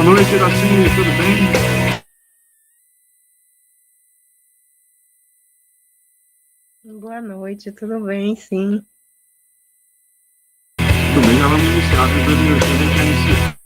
Boa noite, Iraci, tudo bem? Boa noite, tudo bem? Sim. Tudo bem, já vamos iniciar, viu? 2 minutinhos, a gente já inicia.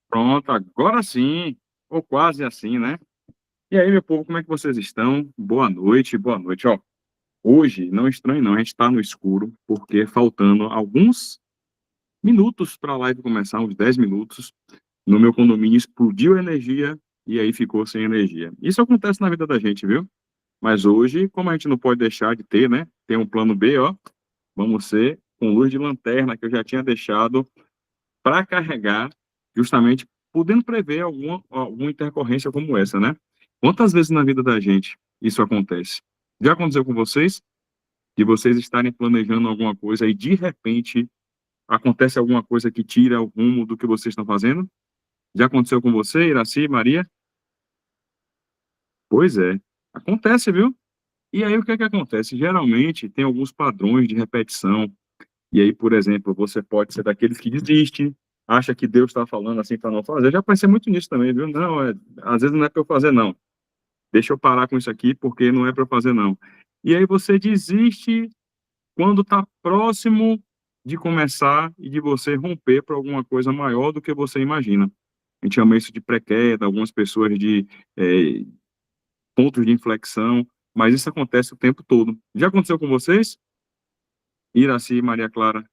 Pronto, agora sim, ou quase assim, né? E aí, meu povo, como é que vocês estão? Boa noite, boa noite. Ó, hoje, não estranhe não, a gente está no escuro, porque faltando alguns minutos para a live começar, uns 10 minutos, no meu condomínio explodiu a energia e aí ficou sem energia. Isso acontece na vida da gente, viu? Mas hoje, como a gente não pode deixar de ter, né? Tem um plano B, ó. Vamos ser com luz de lanterna que eu já tinha deixado para carregar, justamente podendo prever alguma intercorrência como essa, né? Quantas vezes na vida da gente isso acontece? Já aconteceu com vocês? De vocês estarem planejando alguma coisa e de repente acontece alguma coisa que tira o rumo do que vocês estão fazendo? Já aconteceu com você, Iraci, Maria? Pois é, acontece, viu? E aí o que é que acontece? Geralmente tem alguns padrões de repetição. E aí, por exemplo, você pode ser daqueles que desiste, acha que Deus está falando assim para não fazer. Eu já pensei muito nisso também, viu? Não, às vezes não é para eu fazer, não. Deixa eu parar com isso aqui, porque não é para eu fazer, não. E aí você desiste quando está próximo de começar e de você romper para alguma coisa maior do que você imagina. A gente chama isso de pré-queda, algumas pessoas de pontos de inflexão, mas isso acontece o tempo todo. Já aconteceu com vocês? Iraci e Maria Clara?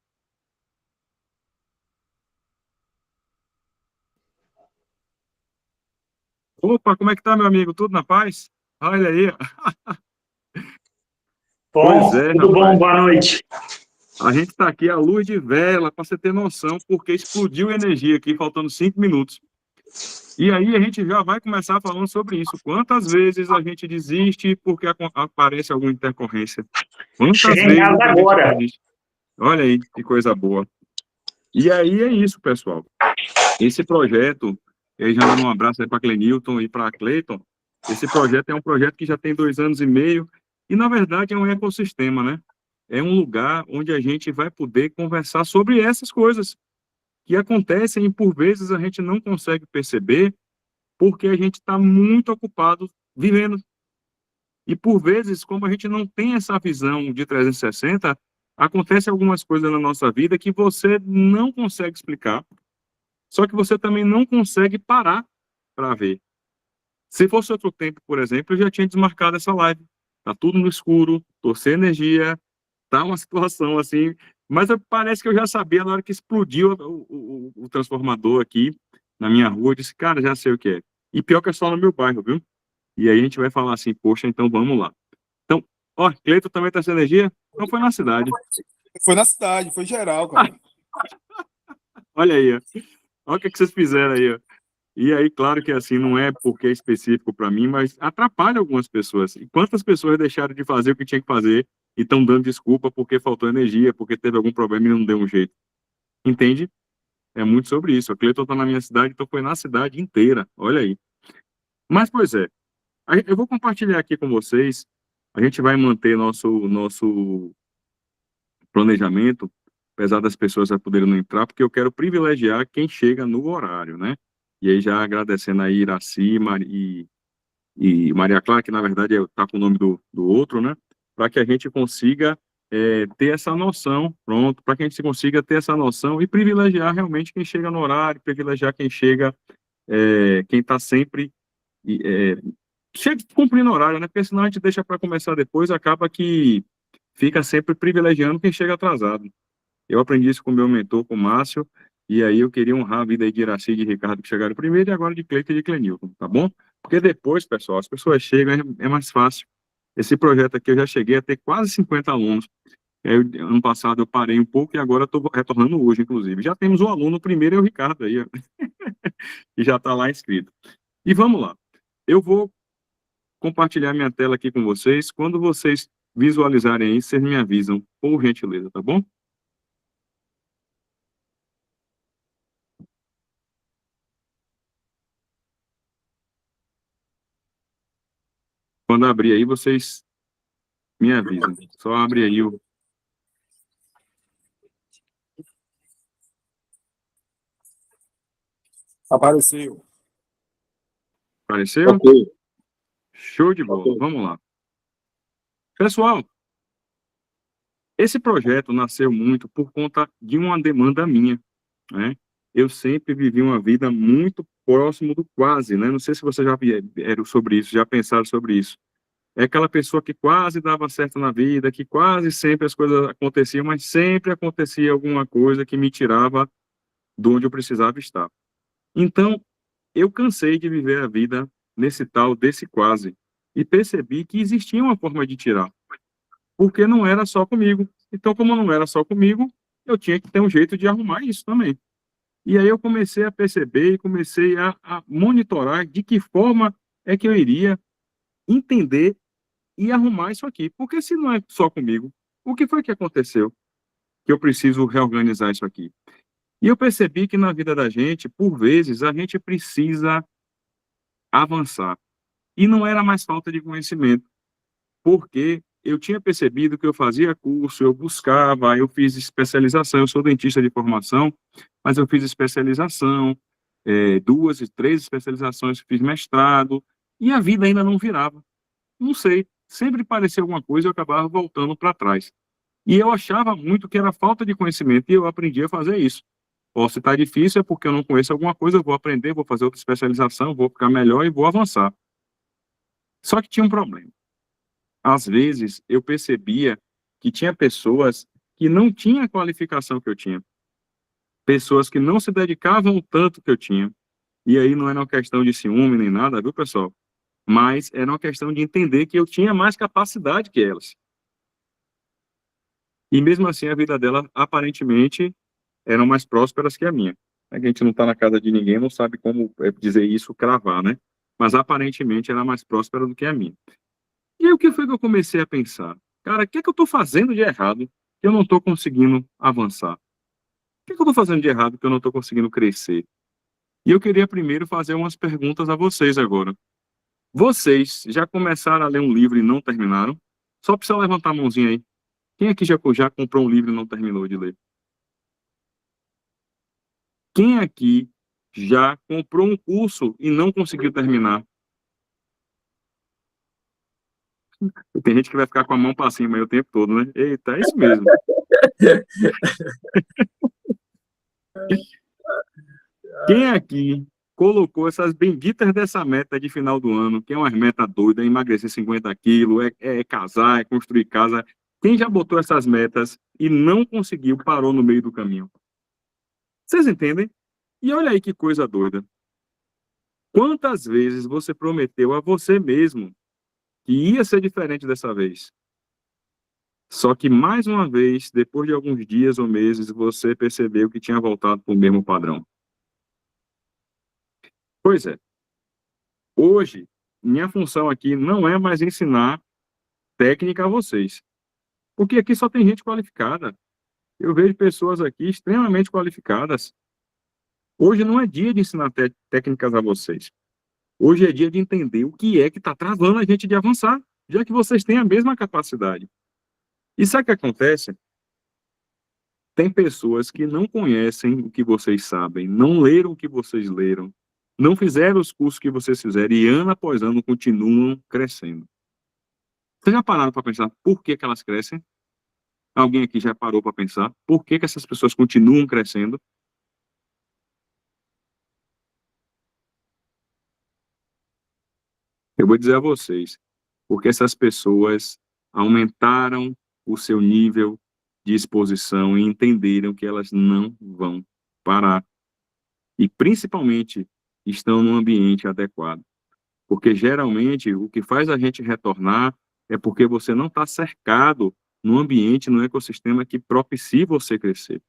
Opa, como é que tá, meu amigo? Tudo na paz? Olha aí. Pois Bom, é, tudo bom? rapaz. Boa noite. A gente tá aqui à luz de vela, para você ter noção, porque explodiu energia aqui, faltando 5 minutos. E aí a gente já vai começar falando sobre isso. Quantas vezes a gente desiste porque aparece alguma intercorrência? Quantas Cheguei em vezes casa a gente agora. desiste? Olha aí, que coisa boa. E aí é isso, pessoal. Esse projeto, eu já dando um abraço aí para Clenilton e para Cleiton. Esse projeto é um projeto que já tem 2 anos e meio e, na verdade, é um ecossistema, né? É um lugar onde a gente vai poder conversar sobre essas coisas que acontecem e, por vezes, a gente não consegue perceber porque a gente está muito ocupado vivendo. E, por vezes, como a gente não tem essa visão de 360, acontece algumas coisas na nossa vida que você não consegue explicar, só que você também não consegue parar para ver. Se fosse outro tempo, por exemplo, eu já tinha desmarcado essa live. Tá tudo no escuro, torcer energia, tá uma situação assim, mas parece que eu já sabia na hora que explodiu o transformador aqui na minha rua, eu disse, cara, já sei o que é. E pior que é só no meu bairro, viu? E aí a gente vai falar assim, poxa, então vamos lá. Então, ó, Cleiton também tá sem energia? Não foi na cidade. Foi na cidade, foi geral, cara. Olha aí, ó. Olha o que que vocês fizeram aí, ó. E aí, claro que assim, não é porque é específico para mim, mas atrapalha algumas pessoas. E quantas pessoas deixaram de fazer o que tinha que fazer e estão dando desculpa porque faltou energia, porque teve algum problema e não deu um jeito? Entende? É muito sobre isso. A Cleiton está na minha cidade, então foi na cidade inteira. Olha aí. Mas, pois é, eu vou compartilhar aqui com vocês. A gente vai manter nosso planejamento, apesar das pessoas já poderem não entrar, porque eu quero privilegiar quem chega no horário, né? E aí já agradecendo aí Iraci e Maria Clara, que na verdade está com o nome do outro, né? Para que a gente consiga ter essa noção, pronto, para que a gente consiga ter essa noção e privilegiar realmente quem chega no horário, privilegiar quem chega, quem está sempre chega cumprindo horário, né? Porque senão a gente deixa para começar depois, acaba que fica sempre privilegiando quem chega atrasado. Eu aprendi isso com o meu mentor, com o Márcio, e aí eu queria honrar a vida aí de Iraci e de Ricardo que chegaram primeiro, e agora de Cleiton e de Clenilton, tá bom? Porque depois, pessoal, as pessoas chegam, é mais fácil. Esse projeto aqui eu já cheguei a ter quase 50 alunos. Ano passado eu parei um pouco e agora estou retornando hoje, inclusive. Já temos o aluno primeiro, é o Ricardo aí, ó, que já está lá inscrito. E vamos lá. Eu vou compartilhar minha tela aqui com vocês. Quando vocês visualizarem aí, vocês me avisam, por gentileza, tá bom? Quando abrir aí, vocês me avisam. Só abre aí o... Apareceu. Apareceu? Ok. Show de bola. Vamos lá. Pessoal, esse projeto nasceu muito por conta de uma demanda minha, né? Eu sempre vivi uma vida muito próximo do quase, né? Não sei se vocês já vieram sobre isso, já pensaram sobre isso. É aquela pessoa que quase dava certo na vida, que quase sempre as coisas aconteciam, mas sempre acontecia alguma coisa que me tirava de onde eu precisava estar. Então, eu cansei de viver a vida nesse tal desse quase e percebi que existia uma forma de tirar, porque não era só comigo. Então, como não era só comigo, eu tinha que ter um jeito de arrumar isso também. E aí eu comecei a perceber e comecei a monitorar de que forma é que eu iria entender e arrumar isso aqui. Porque se não é só comigo, o que foi que aconteceu que eu preciso reorganizar isso aqui? E eu percebi que na vida da gente, por vezes, a gente precisa avançar. E não era mais falta de conhecimento, porque eu tinha percebido que eu fazia curso, eu buscava, eu fiz especialização, eu sou dentista de formação, mas eu fiz especialização, 2 e 3 especializações, fiz mestrado, e a vida ainda não virava. Não sei, sempre parecia alguma coisa e eu acabava voltando para trás. E eu achava muito que era falta de conhecimento, e eu aprendi a fazer isso. Ou se está difícil, é porque eu não conheço alguma coisa, eu vou aprender, vou fazer outra especialização, vou ficar melhor e vou avançar. Só que tinha um problema. Às vezes, eu percebia que tinha pessoas que não tinham a qualificação que eu tinha. Pessoas que não se dedicavam o tanto que eu tinha. E aí não era uma questão de ciúme nem nada, viu, pessoal? Mas era uma questão de entender que eu tinha mais capacidade que elas. E mesmo assim, a vida dela, aparentemente, eram mais prósperas que a minha. A gente não está na casa de ninguém, não sabe como dizer isso, cravar, né? Mas aparentemente era mais próspera do que a minha. E aí o que foi que eu comecei a pensar? Cara, o que é que eu estou fazendo de errado que eu não estou conseguindo avançar? O que é que eu estou fazendo de errado que eu não estou conseguindo crescer? E eu queria primeiro fazer umas perguntas a vocês agora. Vocês já começaram a ler um livro e não terminaram? Só precisa levantar a mãozinha aí. Quem aqui já comprou um livro e não terminou de ler? Quem aqui já comprou um curso e não conseguiu terminar? Tem gente que vai ficar com a mão para cima aí o tempo todo, né? Eita, é isso mesmo. Quem aqui colocou essas benditas dessa meta de final do ano, que é uma meta doida, é emagrecer 50 quilos, é casar, é construir casa. Quem já botou essas metas e não conseguiu, parou no meio do caminho? Vocês entendem? E olha aí que coisa doida. Quantas vezes você prometeu a você mesmo que ia ser diferente dessa vez? Só que, mais uma vez, depois de alguns dias ou meses, você percebeu que tinha voltado para o mesmo padrão. Pois é. Hoje, minha função aqui não é mais ensinar técnica a vocês. Porque aqui só tem gente qualificada. Eu vejo pessoas aqui extremamente qualificadas. Hoje não é dia de ensinar técnicas a vocês. Hoje é dia de entender o que é que está travando a gente de avançar. já que vocês têm a mesma capacidade. E sabe o que acontece? Tem pessoas que não conhecem o que vocês sabem, não leram o que vocês leram, não fizeram os cursos que vocês fizeram e ano após ano continuam crescendo. Vocês já pararam para pensar por que elas crescem? Alguém aqui já parou para pensar por que essas pessoas continuam crescendo? Eu vou dizer a vocês, porque essas pessoas aumentaram o seu nível de exposição e entenderam que elas não vão parar. E, principalmente, estão num ambiente adequado. Porque, geralmente, o que faz a gente retornar é porque você não está cercado no ambiente, no ecossistema que propicia você crescer.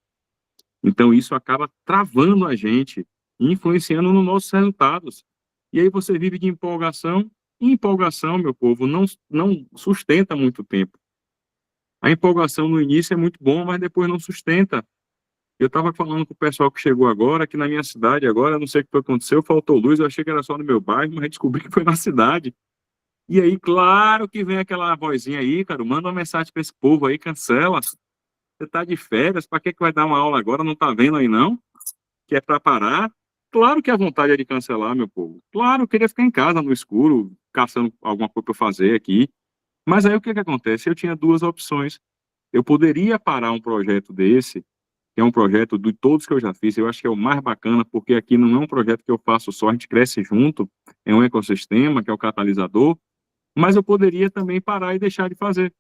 Então, isso acaba travando a gente, influenciando nos nossos resultados. E aí você vive de empolgação, e empolgação, meu povo, não sustenta muito tempo. A empolgação no início é muito bom, mas depois não sustenta. Eu estava falando com o pessoal que chegou agora, aqui na minha cidade agora, não sei o que aconteceu, faltou luz, eu achei que era só no meu bairro, mas descobri que foi na cidade. E aí, claro que vem aquela vozinha aí, cara, manda uma mensagem para esse povo aí, cancela. Você tá de férias, para que vai dar uma aula agora? Não tá vendo aí, não? Que é para parar? Claro que a vontade é de cancelar, meu povo. Claro, eu queria ficar em casa, no escuro, caçando alguma coisa para fazer aqui. Mas aí o que acontece? Eu tinha duas opções. Eu poderia parar um projeto desse, que é um projeto de todos que eu já fiz, eu acho que é o mais bacana, porque aqui não é um projeto que eu faço só, a gente cresce junto, é um ecossistema, que é o catalisador, mas eu poderia também parar e deixar de fazer.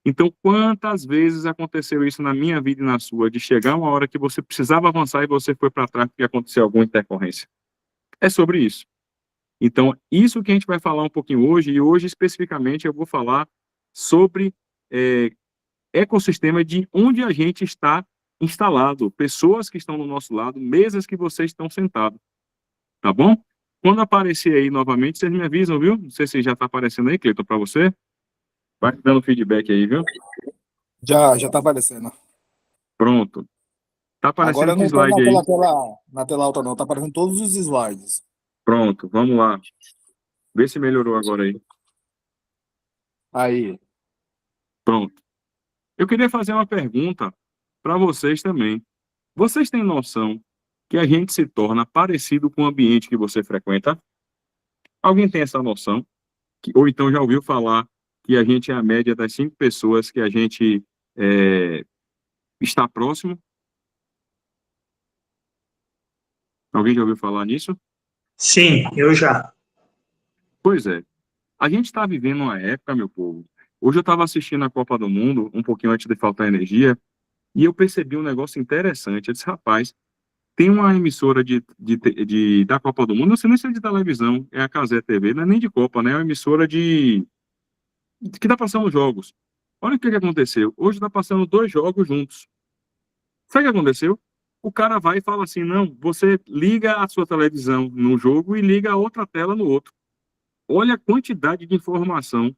Então, quantas vezes aconteceu isso na minha vida e na sua, de chegar uma hora que você precisava avançar e você foi para trás porque aconteceu alguma intercorrência? É sobre isso. Então, isso que a gente vai falar um pouquinho hoje, e hoje especificamente eu vou falar sobre ecossistema de onde a gente está instalado, pessoas que estão do nosso lado, mesas que vocês estão sentados, tá bom? Quando aparecer aí novamente, vocês me avisam, viu? Não sei se já está aparecendo aí, Cleiton, para você. Vai dando feedback aí, viu? Já tá aparecendo. Pronto. Tá aparecendo Agora que não tá slide aí? na tela alta, não. Tá aparecendo todos os slides. Pronto, vamos lá. Vê se melhorou agora aí. Aí. Pronto. Eu queria fazer uma pergunta para vocês também. Vocês têm noção que a gente se torna parecido com o ambiente que você frequenta? Alguém tem essa noção? Ou então já ouviu falar que a gente é a média das 5 pessoas que a gente está próximo? Alguém já ouviu falar nisso? Sim, eu já. Pois é. A gente está vivendo uma época, meu povo. Hoje eu estava assistindo a Copa do Mundo, um pouquinho antes de faltar energia, e eu percebi um negócio interessante. Eu disse, rapaz, tem uma emissora da Copa do Mundo, não sei nem se é de televisão, é a Cazé TV, não é nem de Copa, né? É uma emissora que está passando jogos. Olha o que aconteceu. Hoje está passando 2 jogos juntos. Sabe o que aconteceu? O cara vai e fala assim, não, você liga a sua televisão num jogo e liga a outra tela no outro. Olha a quantidade de informação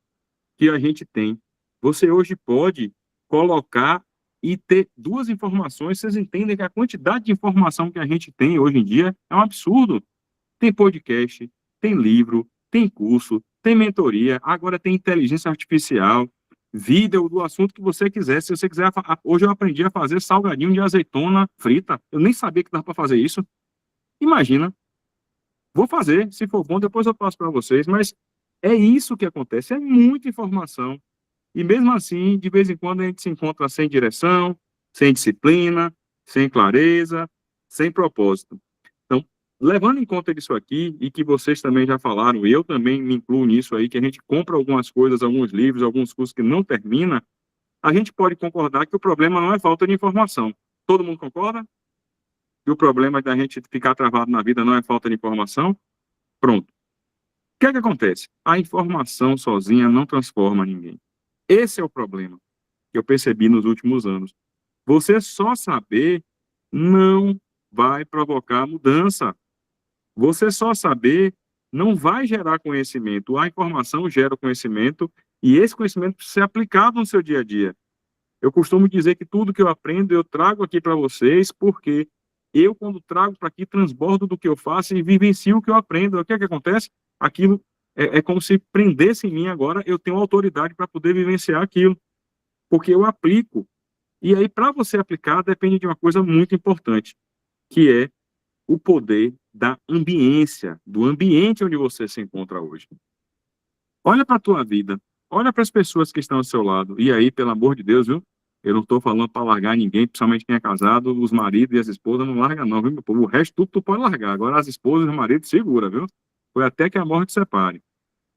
que a gente tem. Você hoje pode colocar e ter 2 informações, vocês entendem que a quantidade de informação que a gente tem hoje em dia é um absurdo. Tem podcast, tem livro, tem curso, tem mentoria, agora tem inteligência artificial, vídeo do assunto que você quiser. Se você quiser, hoje eu aprendi a fazer salgadinho de azeitona frita. Eu nem sabia que dava para fazer isso. Imagina. Vou fazer, se for bom, depois eu passo para vocês, mas é isso que acontece, é muita informação. E mesmo assim, de vez em quando a gente se encontra sem direção, sem disciplina, sem clareza, sem propósito. Então, levando em conta isso aqui, e que vocês também já falaram, eu também me incluo nisso aí, que a gente compra algumas coisas, alguns livros, alguns cursos que não termina, a gente pode concordar que o problema não é falta de informação. Todo mundo concorda? Que o problema da gente ficar travado na vida não é falta de informação? Pronto. O que é que acontece? A informação sozinha não transforma ninguém. Esse é o problema que eu percebi nos últimos anos. Você só saber não vai provocar mudança. Você só saber não vai gerar conhecimento. A informação gera conhecimento e esse conhecimento precisa ser aplicado no seu dia a dia. Eu costumo dizer que tudo que eu aprendo eu trago aqui para vocês, porque eu, quando trago para aqui, transbordo do que eu faço e vivencio o que eu aprendo. O que é que acontece? Aquilo É como se prendesse em mim agora, eu tenho autoridade para poder vivenciar aquilo, porque eu aplico. E aí, para você aplicar, depende de uma coisa muito importante, que é o poder da ambiência, do ambiente onde você se encontra hoje. Olha para a tua vida, olha para as pessoas que estão ao seu lado, e aí, pelo amor de Deus, viu? Eu não estou falando para largar ninguém, principalmente quem é casado, os maridos e as esposas não largam não, viu, meu povo? O resto tudo tu pode largar, agora as esposas e os maridos segura, viu? Foi até que a morte separe.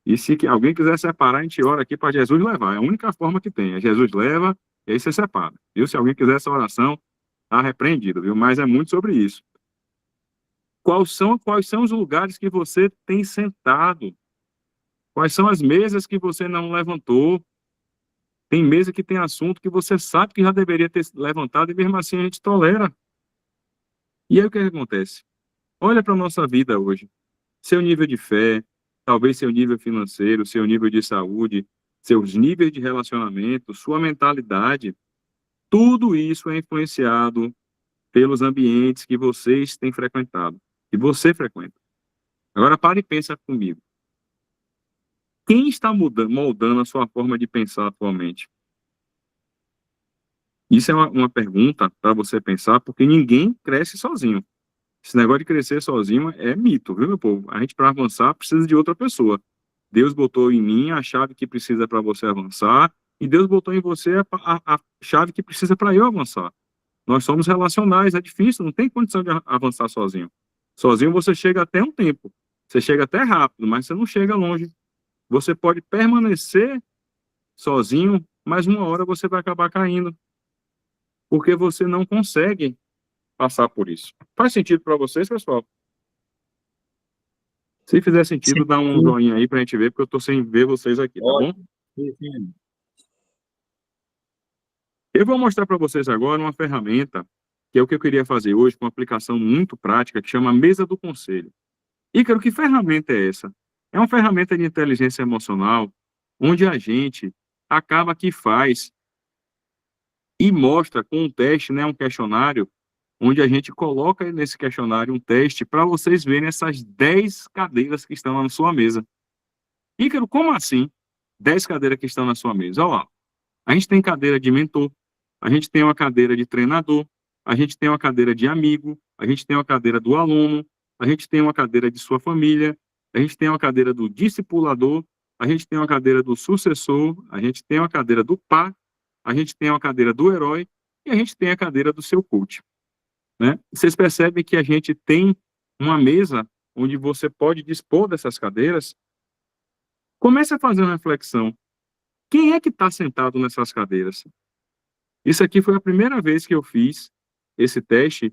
E se alguém quiser separar, a gente ora aqui para Jesus levar. É a única forma que tem. É Jesus leva, e aí você separa. Viu? Se alguém quiser essa oração, está repreendido, viu? Mas é muito sobre isso. Quais são os lugares que você tem sentado? Quais são as mesas que você não levantou? Tem mesa que tem assunto que você sabe que já deveria ter levantado e mesmo assim a gente tolera. E aí o que acontece? Olha para a nossa vida hoje. Seu nível de fé, talvez seu nível financeiro, seu nível de saúde, seus níveis de relacionamento, sua mentalidade, tudo isso é influenciado pelos ambientes que vocês têm frequentado, que você frequenta. Agora pare e pensa comigo. Quem está moldando a sua forma de pensar atualmente? Isso é uma pergunta para você pensar, porque ninguém cresce sozinho. Esse negócio de crescer sozinho é mito, viu, meu povo? A gente, para avançar, precisa de outra pessoa. Deus botou em mim a chave que precisa para você avançar, e Deus botou em você a chave que precisa para eu avançar. Nós somos relacionais, é difícil, não tem condição de avançar sozinho. Sozinho você chega até um tempo, você chega até rápido, mas você não chega longe. Você pode permanecer sozinho, mas uma hora você vai acabar caindo, porque você não consegue passar por isso. Faz sentido para vocês, pessoal? Se fizer sentido, Sim. dá um joinha aí pra gente ver, porque eu tô sem ver vocês aqui, tá bom? Sim. Eu vou mostrar para vocês agora uma ferramenta, que é o que eu queria fazer hoje, com uma aplicação muito prática, que chama Mesa do Conselho. Ícaro, que ferramenta é essa? É uma ferramenta de inteligência emocional, onde a gente acaba que faz e mostra com um teste, né, um questionário, onde a gente coloca nesse questionário um teste para vocês verem essas 10 cadeiras que estão lá na sua mesa. Ícaro, como assim 10 cadeiras que estão na sua mesa? Olha lá, a gente tem cadeira de mentor, a gente tem uma cadeira de treinador, a gente tem uma cadeira de amigo, a gente tem uma cadeira do aluno, a gente tem uma cadeira de sua família, a gente tem uma cadeira do discipulador, a gente tem uma cadeira do sucessor, a gente tem uma cadeira do pá, a gente tem uma cadeira do herói e a gente tem a cadeira do seu coach, né? Vocês percebem que a gente tem uma mesa onde você pode dispor dessas cadeiras. Comece a fazer uma reflexão. Quem é que está sentado nessas cadeiras? Isso aqui foi a primeira vez que eu fiz esse teste.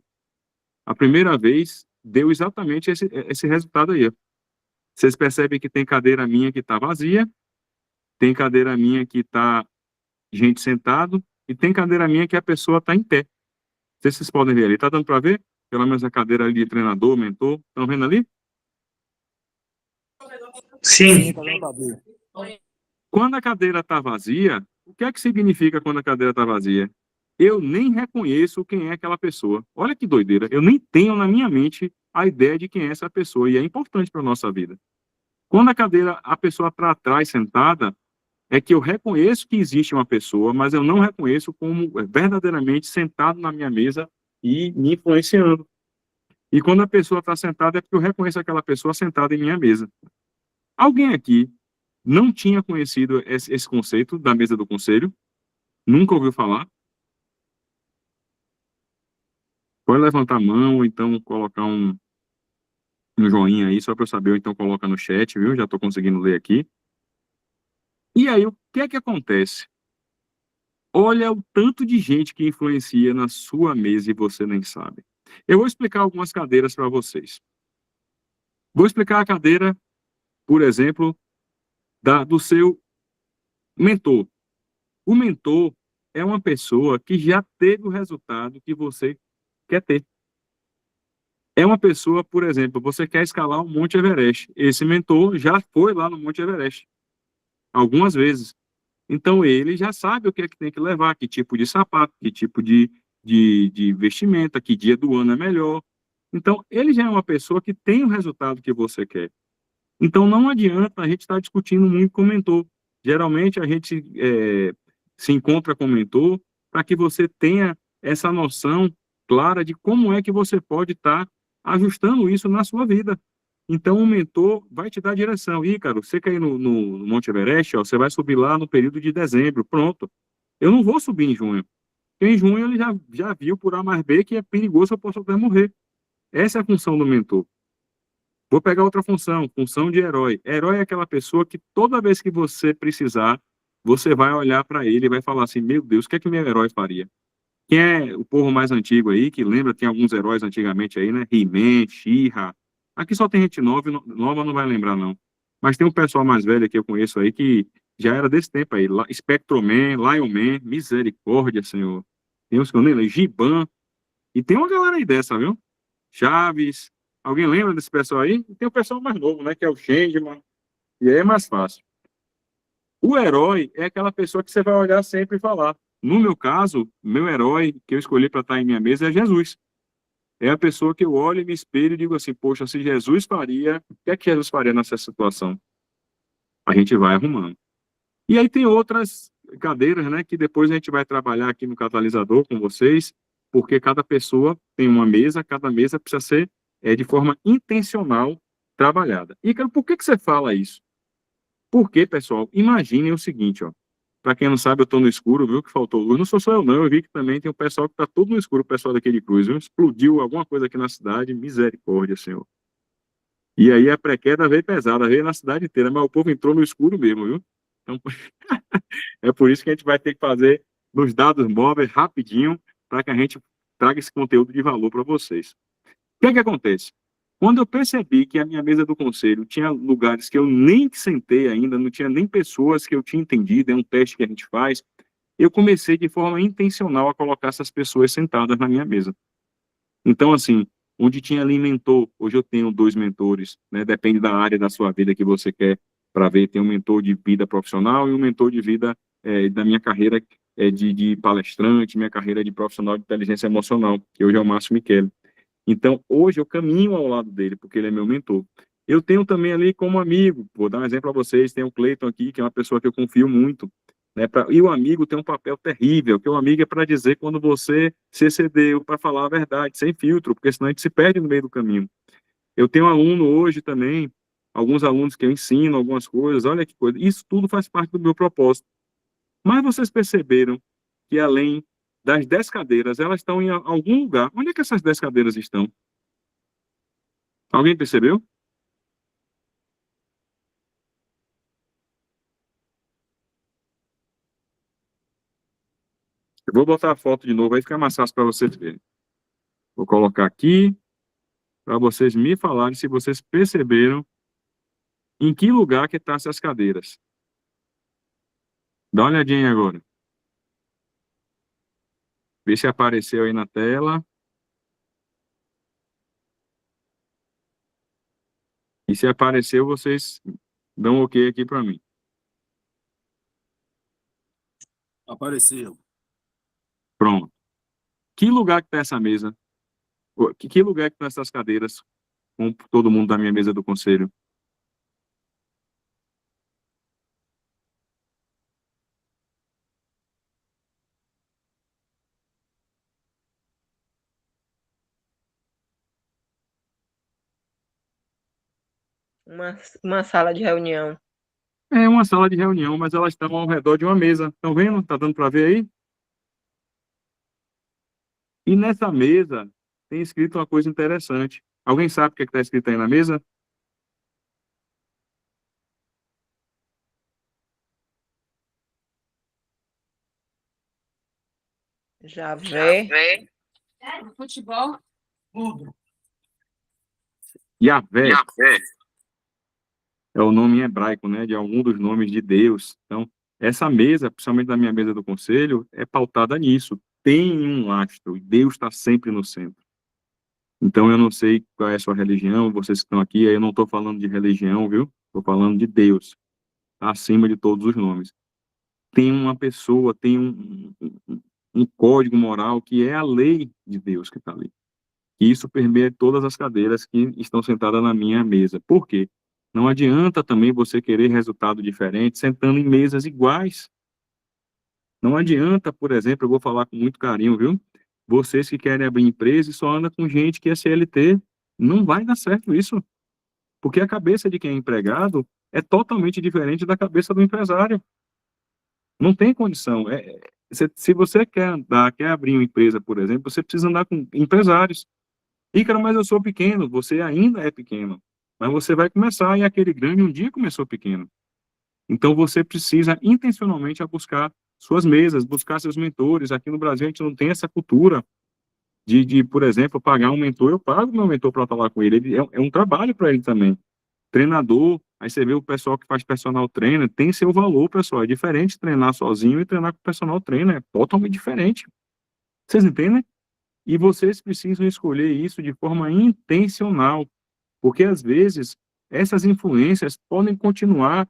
A primeira vez deu exatamente esse resultado aí. Vocês percebem que tem cadeira minha que está vazia, tem cadeira minha que está gente sentado e tem cadeira minha que a pessoa está em pé. Não sei se vocês podem ver ali. Está dando para ver? Pelo menos a cadeira ali de treinador, mentor. Estão vendo ali? Sim. Tá dando pra ver. Quando a cadeira está vazia, o que é que significa quando a cadeira está vazia? Eu nem reconheço quem é aquela pessoa. Olha que doideira. Eu nem tenho na minha mente a ideia de quem é essa pessoa. E é importante para a nossa vida. Quando a pessoa está atrás, sentada, é que eu reconheço que existe uma pessoa, mas eu não reconheço como verdadeiramente sentado na minha mesa e me influenciando. E quando a pessoa está sentada, é porque eu reconheço aquela pessoa sentada em minha mesa. Alguém aqui não tinha conhecido esse conceito da mesa do conselho? Nunca ouviu falar? Pode levantar a mão, ou então colocar um joinha aí, só para eu saber, ou então coloca no chat, viu? Já estou conseguindo ler aqui. E aí, o que é que acontece? Olha o tanto de gente que influencia na sua mesa e você nem sabe. Eu vou explicar algumas cadeiras para vocês. Vou explicar a cadeira, por exemplo, do seu mentor. O mentor é uma pessoa que já teve o resultado que você quer ter. É uma pessoa, por exemplo, você quer escalar o Monte Everest. Esse mentor já foi lá no Monte Everest algumas vezes. Então, ele já sabe o que é que tem que levar, que tipo de sapato, que tipo de vestimenta, que dia do ano é melhor. Então, ele já é uma pessoa que tem o resultado que você quer. Então, não adianta a gente estar discutindo muito com o mentor. Geralmente, a gente se encontra com o mentor para que você tenha essa noção clara de como é que você pode estar ajustando isso na sua vida. Então, o mentor vai te dar direção. Ícaro, você quer ir no Monte Everest, ó, você vai subir lá no período de dezembro. Pronto. Eu não vou subir em junho. Porque em junho ele já viu por A mais B que é perigoso, eu posso até morrer. Essa é a função do mentor. Vou pegar outra função, função de herói. Herói é aquela pessoa que toda vez que você precisar, você vai olhar para ele e vai falar assim, meu Deus, o que é que meu herói faria? Quem é o povo mais antigo aí, que lembra, tem alguns heróis antigamente aí, né? He-Man, She-Ra. Aqui só tem gente nova, nova não vai lembrar, não. Mas tem um pessoal mais velho que eu conheço aí que já era desse tempo aí. Spectro-Man, Lion-Man, misericórdia, Senhor. Tem uns que eu nem lembro, Giban. E tem uma galera aí dessa, viu? Chaves. Alguém lembra desse pessoal aí? E tem o pessoal mais novo, né? Que é o Changeman. E aí é mais fácil. O herói é aquela pessoa que você vai olhar sempre e falar. No meu caso, meu herói que eu escolhi para estar em minha mesa é Jesus. É a pessoa que eu olho e me espelho e digo assim, poxa, se Jesus faria, o que é que Jesus faria nessa situação? A gente vai arrumando. E aí tem outras cadeiras, né, que depois a gente vai trabalhar aqui no catalisador com vocês, porque cada pessoa tem uma mesa, cada mesa precisa ser de forma intencional trabalhada. E, cara, por que você fala isso? Porque, pessoal, imaginem o seguinte, ó. Para quem não sabe, eu estou no escuro, viu que faltou luz. Não sou só eu, não. Eu vi que também tem um pessoal que está todo no escuro, o pessoal daqui de Cruz, viu? Explodiu alguma coisa aqui na cidade, misericórdia, Senhor. E aí a pré-queda veio pesada, veio na cidade inteira, mas o povo entrou no escuro mesmo, viu? Então, é por isso que a gente vai ter que fazer nos dados móveis rapidinho, para que a gente traga esse conteúdo de valor para vocês. O que é que acontece? Quando eu percebi que a minha mesa do conselho tinha lugares que eu nem sentei ainda, não tinha nem pessoas que eu tinha entendido, é um teste que a gente faz, eu comecei de forma intencional a colocar essas pessoas sentadas na minha mesa. Então, assim, onde tinha ali mentor, hoje eu tenho 2 mentores, né? Depende da área da sua vida que você quer para ver, tem um mentor de vida profissional e um mentor de vida da minha carreira de palestrante, minha carreira de profissional de inteligência emocional, que hoje é o Márcio Michele. Então, hoje eu caminho ao lado dele, porque ele é meu mentor. Eu tenho também ali como amigo, vou dar um exemplo a vocês, tem o Cleiton aqui, que é uma pessoa que eu confio muito, né? E o amigo tem um papel terrível, que o amigo é para dizer quando você se excedeu, para falar a verdade, sem filtro, porque senão a gente se perde no meio do caminho. Eu tenho um aluno hoje também, alguns alunos que eu ensino algumas coisas, olha que coisa, isso tudo faz parte do meu propósito. Mas vocês perceberam que além das 10 cadeiras, elas estão em algum lugar. Onde é que essas 10 cadeiras estão? Alguém percebeu? Eu vou botar a foto de novo, aí fica mais fácil para vocês verem. Vou colocar aqui, para vocês me falarem se vocês perceberam em que lugar que estão essas cadeiras. Dá uma olhadinha aí agora. Vê se apareceu aí na tela. E se apareceu, vocês dão um ok aqui para mim. Apareceu. Pronto. Que lugar que está essa mesa? Que lugar que estão essas cadeiras com todo mundo da minha mesa do conselho? Uma sala de reunião. É uma sala de reunião, mas elas estão ao redor de uma mesa. Estão vendo? Tá dando para ver aí? E nessa mesa tem escrito uma coisa interessante. Alguém sabe o que está escrito aí na mesa? Já vê. Futebol. Tudo. Yahvé é o nome em hebraico, né, de algum dos nomes de Deus. Então, essa mesa, principalmente da minha mesa do conselho, é pautada nisso. Tem um lastro, e Deus está sempre no centro. Então, eu não sei qual é a sua religião, vocês que estão aqui, aí eu não estou falando de religião, viu? Estou falando de Deus, acima de todos os nomes. Tem uma pessoa, tem um código moral que é a lei de Deus que está ali. E isso permeia todas as cadeiras que estão sentadas na minha mesa. Por quê? Não adianta também você querer resultado diferente sentando em mesas iguais. Não adianta, por exemplo, eu vou falar com muito carinho, viu? Vocês que querem abrir empresa e só anda com gente que é CLT, não vai dar certo isso. Porque a cabeça de quem é empregado é totalmente diferente da cabeça do empresário. Não tem condição. Se você quer abrir uma empresa, por exemplo, você precisa andar com empresários. Ícaro, mas eu sou pequeno. Você ainda é pequeno. Mas você vai começar, e aquele grande um dia começou pequeno. Então você precisa intencionalmente a buscar suas mesas, buscar seus mentores. Aqui no Brasil a gente não tem essa cultura por exemplo, pagar um mentor. Eu pago meu mentor para estar lá com ele. É um trabalho para ele também. Treinador, aí você vê o pessoal que faz personal trainer, tem seu valor, pessoal. É diferente treinar sozinho e treinar com personal trainer. É totalmente diferente. Vocês entendem? E vocês precisam escolher isso de forma intencional. Porque, às vezes, essas influências podem continuar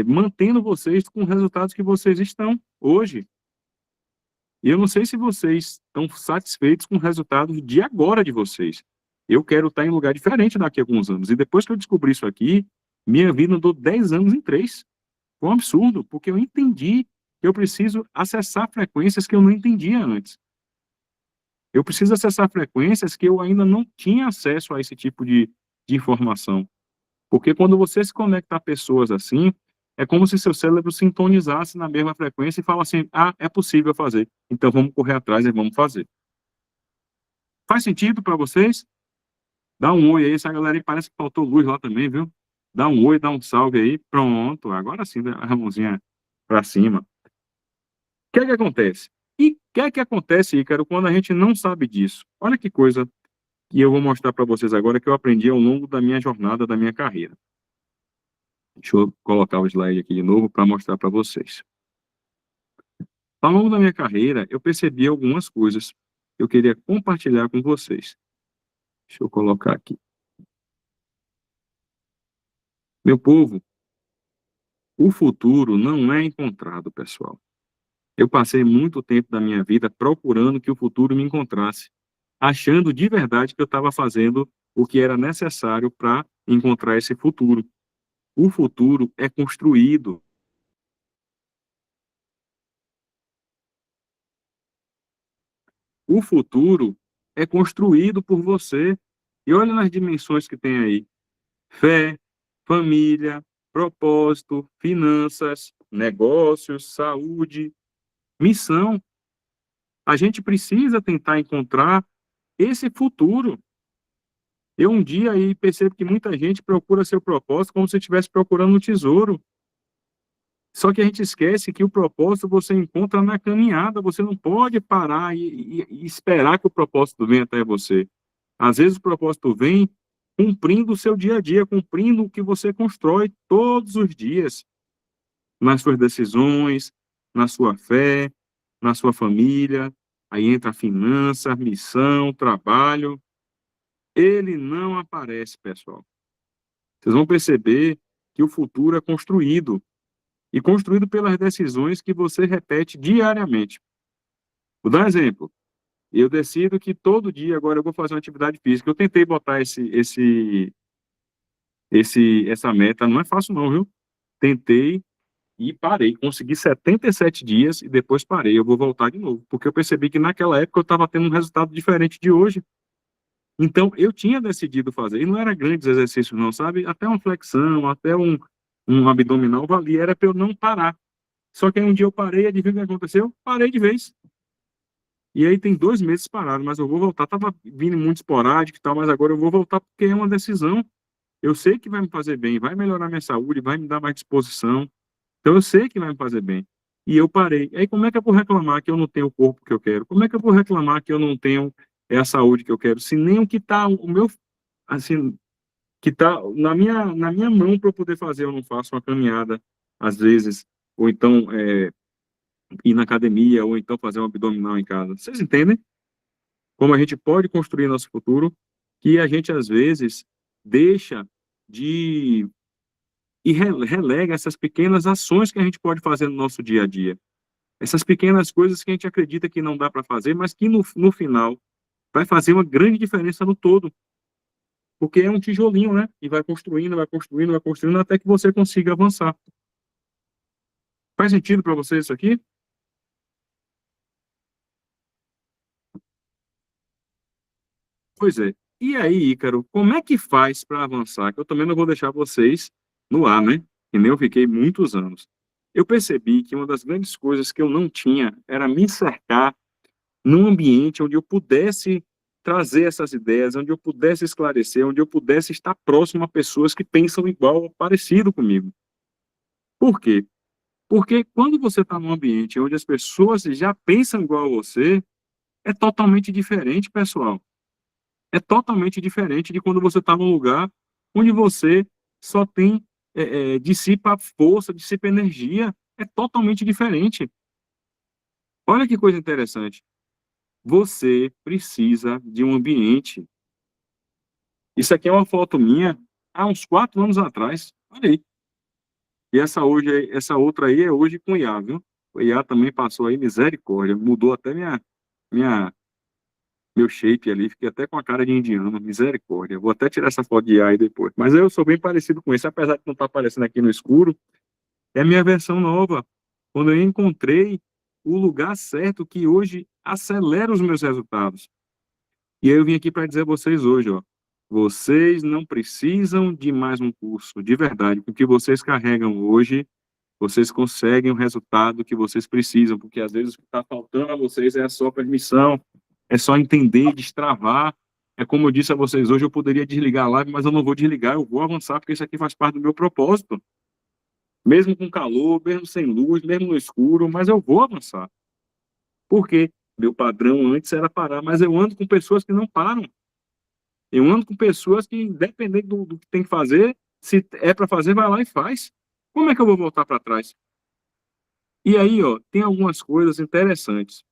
mantendo vocês com os resultados que vocês estão hoje. E eu não sei se vocês estão satisfeitos com o resultado de agora de vocês. Eu quero estar em um lugar diferente daqui a alguns anos. E depois que eu descobri isso aqui, minha vida andou 10 anos em 3. Foi um absurdo, porque eu entendi que eu preciso acessar frequências que eu não entendia antes. Eu preciso acessar frequências que eu ainda não tinha acesso a esse tipo de informação. Porque quando você se conecta a pessoas assim, é como se seu cérebro sintonizasse na mesma frequência e fala assim, é possível fazer, então vamos correr atrás e vamos fazer. Faz sentido para vocês? Dá um oi aí, essa galera aí parece que faltou luz lá também, viu? Dá um oi, dá um salve aí, pronto, agora sim, a mãozinha para cima. O que é que acontece? E o que é que acontece, Ícaro, quando a gente não sabe disso? Olha que coisa que eu vou mostrar para vocês agora que eu aprendi ao longo da minha jornada, da minha carreira. Deixa eu colocar o slide aqui de novo para mostrar para vocês. Ao longo da minha carreira, eu percebi algumas coisas que eu queria compartilhar com vocês. Deixa eu colocar aqui. Meu povo, o futuro não é encontrado, pessoal. Eu passei muito tempo da minha vida procurando que o futuro me encontrasse, achando de verdade que eu estava fazendo o que era necessário para encontrar esse futuro. O futuro é construído. O futuro é construído por você. E olha nas dimensões que tem aí. Fé, família, propósito, finanças, negócios, saúde, missão. A gente precisa tentar encontrar esse futuro. Eu um dia aí percebo que muita gente procura seu propósito como se estivesse procurando um tesouro. Só que a gente esquece que o propósito você encontra na caminhada. Você não pode parar e esperar que o propósito venha até você. Às vezes o propósito vem cumprindo o seu dia a dia, cumprindo o que você constrói todos os dias. Nas suas decisões, na sua fé, na sua família. Aí entra a finança, missão, trabalho. Ele não aparece, pessoal. Vocês vão perceber que o futuro é construído. E construído pelas decisões que você repete diariamente. Vou dar um exemplo. Eu decido que todo dia agora eu vou fazer uma atividade física. Eu tentei botar essa meta, não é fácil não, viu? Tentei e parei. Consegui 77 dias e depois parei. Eu vou voltar de novo, porque eu percebi que naquela época eu estava tendo um resultado diferente de hoje. Então, eu tinha decidido fazer, e não era grandes exercícios não, sabe? Até uma flexão, até um abdominal valia, era para eu não parar. Só que aí um dia eu parei, adivinha o que aconteceu? Parei de vez. E aí tem 2 meses parado, mas eu vou voltar. Tava vindo muito esporádico e tal, mas agora eu vou voltar porque é uma decisão. Eu sei que vai me fazer bem, vai melhorar minha saúde, vai me dar mais disposição. Então eu sei que vai me fazer bem. E eu parei. Aí como é que eu vou reclamar que eu não tenho o corpo que eu quero? Como é que eu vou reclamar que eu não tenho a saúde que eu quero? Se nem o que está o meu, assim, que está na minha mão para eu poder fazer, eu não faço uma caminhada, às vezes, ou então ir na academia, ou então fazer um abdominal em casa. Vocês entendem? Como a gente pode construir nosso futuro, que a gente, às vezes, deixa de... e relega essas pequenas ações que a gente pode fazer no nosso dia a dia. Essas pequenas coisas que a gente acredita que não dá para fazer, mas que no final vai fazer uma grande diferença no todo. Porque é um tijolinho, né? E vai construindo, vai construindo, vai construindo, até que você consiga avançar. Faz sentido para você isso aqui? Pois é. E aí, Ícaro, como é que faz para avançar? Que eu também não vou deixar vocês no ar, né? Que nem eu fiquei muitos anos. Eu percebi que uma das grandes coisas que eu não tinha era me cercar num ambiente onde eu pudesse trazer essas ideias, onde eu pudesse esclarecer, onde eu pudesse estar próximo a pessoas que pensam igual ou parecido comigo. Por quê? Porque quando você está num ambiente onde as pessoas já pensam igual a você, é totalmente diferente, pessoal. É totalmente diferente de quando você está num lugar onde você só tem, dissipa força, dissipa energia. É totalmente diferente. Olha que coisa interessante. Você precisa de um ambiente. Isso aqui é uma foto minha há uns 4 anos atrás. Olha aí. E essa outra aí é hoje com o IA, viu? O IA também passou aí, misericórdia. Mudou até minha, meu shape ali. Fiquei até com a cara de indiano, misericórdia. Vou até tirar essa foto de IA aí depois. Mas eu sou bem parecido com esse, apesar de não estar aparecendo aqui no escuro. É a minha versão nova. Quando eu encontrei o lugar certo que hoje acelera os meus resultados. E eu vim aqui para dizer a vocês hoje, ó, vocês não precisam de mais um curso, de verdade. Com o que vocês carregam hoje, vocês conseguem o resultado que vocês precisam, porque às vezes o que está faltando a vocês é a sua permissão, é só entender, destravar. É como eu disse a vocês hoje, eu poderia desligar a live, mas eu não vou desligar, eu vou avançar, porque isso aqui faz parte do meu propósito. Mesmo com calor, mesmo sem luz, mesmo no escuro, mas eu vou avançar. Por quê? Meu padrão antes era parar, mas eu ando com pessoas que não param. Eu ando com pessoas que, independente do que tem que fazer, se é para fazer, vai lá e faz. Como é que eu vou voltar para trás? E aí, ó, tem algumas coisas interessantes.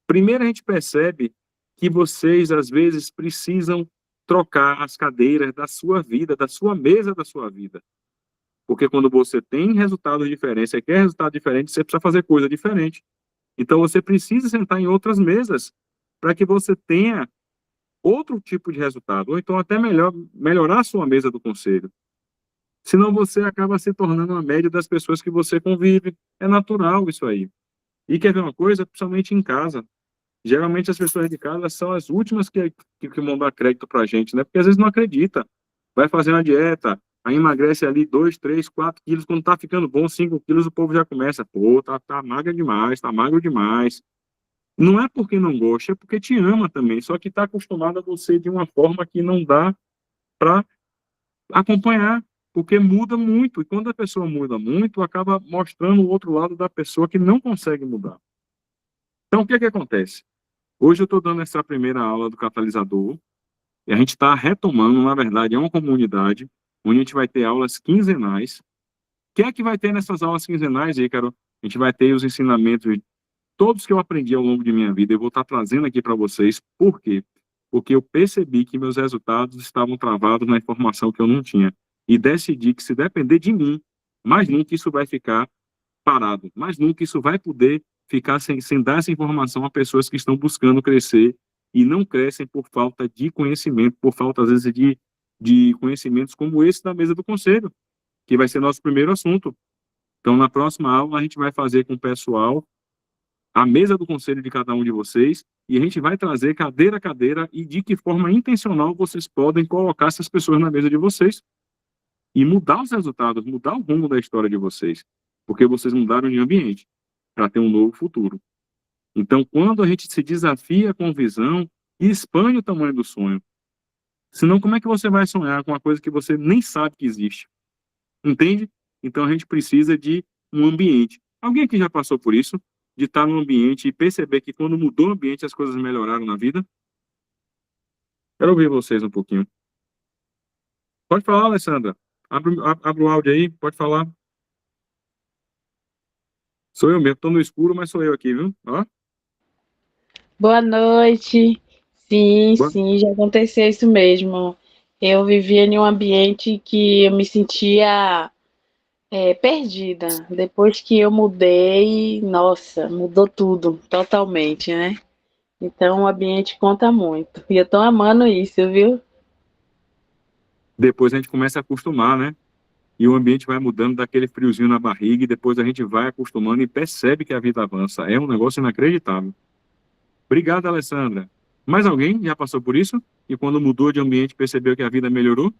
Primeiro, a gente percebe que vocês, às vezes, precisam trocar as cadeiras da sua vida, da sua mesa da sua vida. Porque quando você tem resultados diferentes, você quer resultado diferente, você precisa fazer coisa diferente. Então, você precisa sentar em outras mesas para que você tenha outro tipo de resultado, ou então até melhorar a sua mesa do conselho. Senão você acaba se tornando uma média das pessoas que você convive. É natural isso aí. E quer ver uma coisa? Principalmente em casa. Geralmente as pessoas de casa são as últimas que vão dar crédito pra gente, né? Porque às vezes não acredita. Vai fazer uma dieta, aí emagrece ali 2, 3, 4 quilos. Quando tá ficando bom, 5 quilos, o povo já começa. Pô, tá magra demais, tá magro demais. Não é porque não gosta, é porque te ama também. Só que tá acostumado a você de uma forma que não dá para acompanhar, porque muda muito. E quando a pessoa muda muito, acaba mostrando o outro lado da pessoa que não consegue mudar. Então, o que é que acontece? Hoje eu estou dando essa primeira aula do catalisador, e a gente está retomando, na verdade, é uma comunidade, onde a gente vai ter aulas quinzenais. O que é que vai ter nessas aulas quinzenais, Ícaro? A gente vai ter os ensinamentos, todos que eu aprendi ao longo de minha vida, eu vou estar trazendo aqui para vocês. Por quê? Porque eu percebi que meus resultados estavam travados na informação que eu não tinha. E decidi que, se depender de mim, mais nunca isso vai ficar parado. Mais nunca isso vai poder ficar sem dar essa informação a pessoas que estão buscando crescer e não crescem por falta de conhecimento, por falta, às vezes, de conhecimentos como esse da mesa do conselho, que vai ser nosso primeiro assunto. Então, na próxima aula, a gente vai fazer com o pessoal a mesa do conselho de cada um de vocês, e a gente vai trazer cadeira a cadeira e de que forma intencional vocês podem colocar essas pessoas na mesa de vocês e mudar os resultados, mudar o rumo da história de vocês, porque vocês mudaram de ambiente para ter um novo futuro. Então, quando a gente se desafia com visão, expande o tamanho do sonho. Senão, como é que você vai sonhar com uma coisa que você nem sabe que existe? Entende? Então, a gente precisa de um ambiente. Alguém aqui já passou por isso? De estar no ambiente e perceber que quando mudou o ambiente as coisas melhoraram na vida? Quero ouvir vocês um pouquinho. Pode falar, Alessandra. Abre o áudio aí, pode falar. Sou eu mesmo, estou no escuro, mas sou eu aqui, viu? Ó. Boa noite. Sim, Boa. sim, já aconteceu isso mesmo. Eu vivia em um ambiente que eu me sentia perdida. Depois que eu mudei, nossa, mudou tudo, totalmente, né? Então o ambiente conta muito. E eu tô amando isso, viu? depois a gente começa a acostumar, né? E o ambiente vai mudando daquele friozinho na barriga, e depois a gente vai acostumando e percebe que a vida avança. É um negócio inacreditável. Obrigado, Alessandra. Mais alguém já passou por isso? E quando mudou de ambiente, percebeu que a vida melhorou?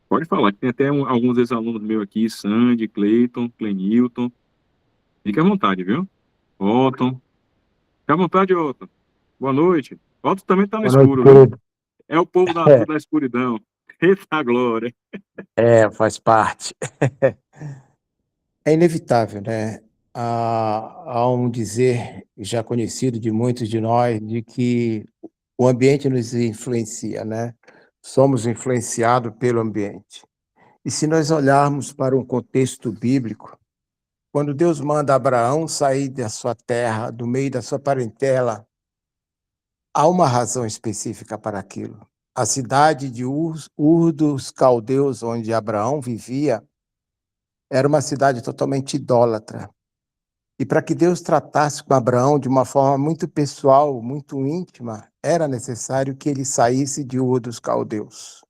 Pode falar, que tem até alguns ex-alunos meus aqui, Sandy, Cleiton, Clenilton. Fique à vontade, viu? Otton. Fique à vontade, Otton. Boa noite. Otton também está no Boa noite, escuro, viu? querido. É o povo da, É, da escuridão. Eita glória. faz parte. É inevitável, né? Há um dizer já conhecido de muitos de nós de que o ambiente nos influencia, né? Somos influenciados pelo ambiente. E se nós olharmos para um contexto bíblico, quando Deus manda Abraão sair da sua terra, do meio da sua parentela, há uma razão específica para aquilo. A cidade de Ur dos Caldeus, onde Abraão vivia, era uma cidade totalmente idólatra. E para que Deus tratasse com Abraão de uma forma muito pessoal, muito íntima, era necessário que ele saísse de Ur dos Caldeus.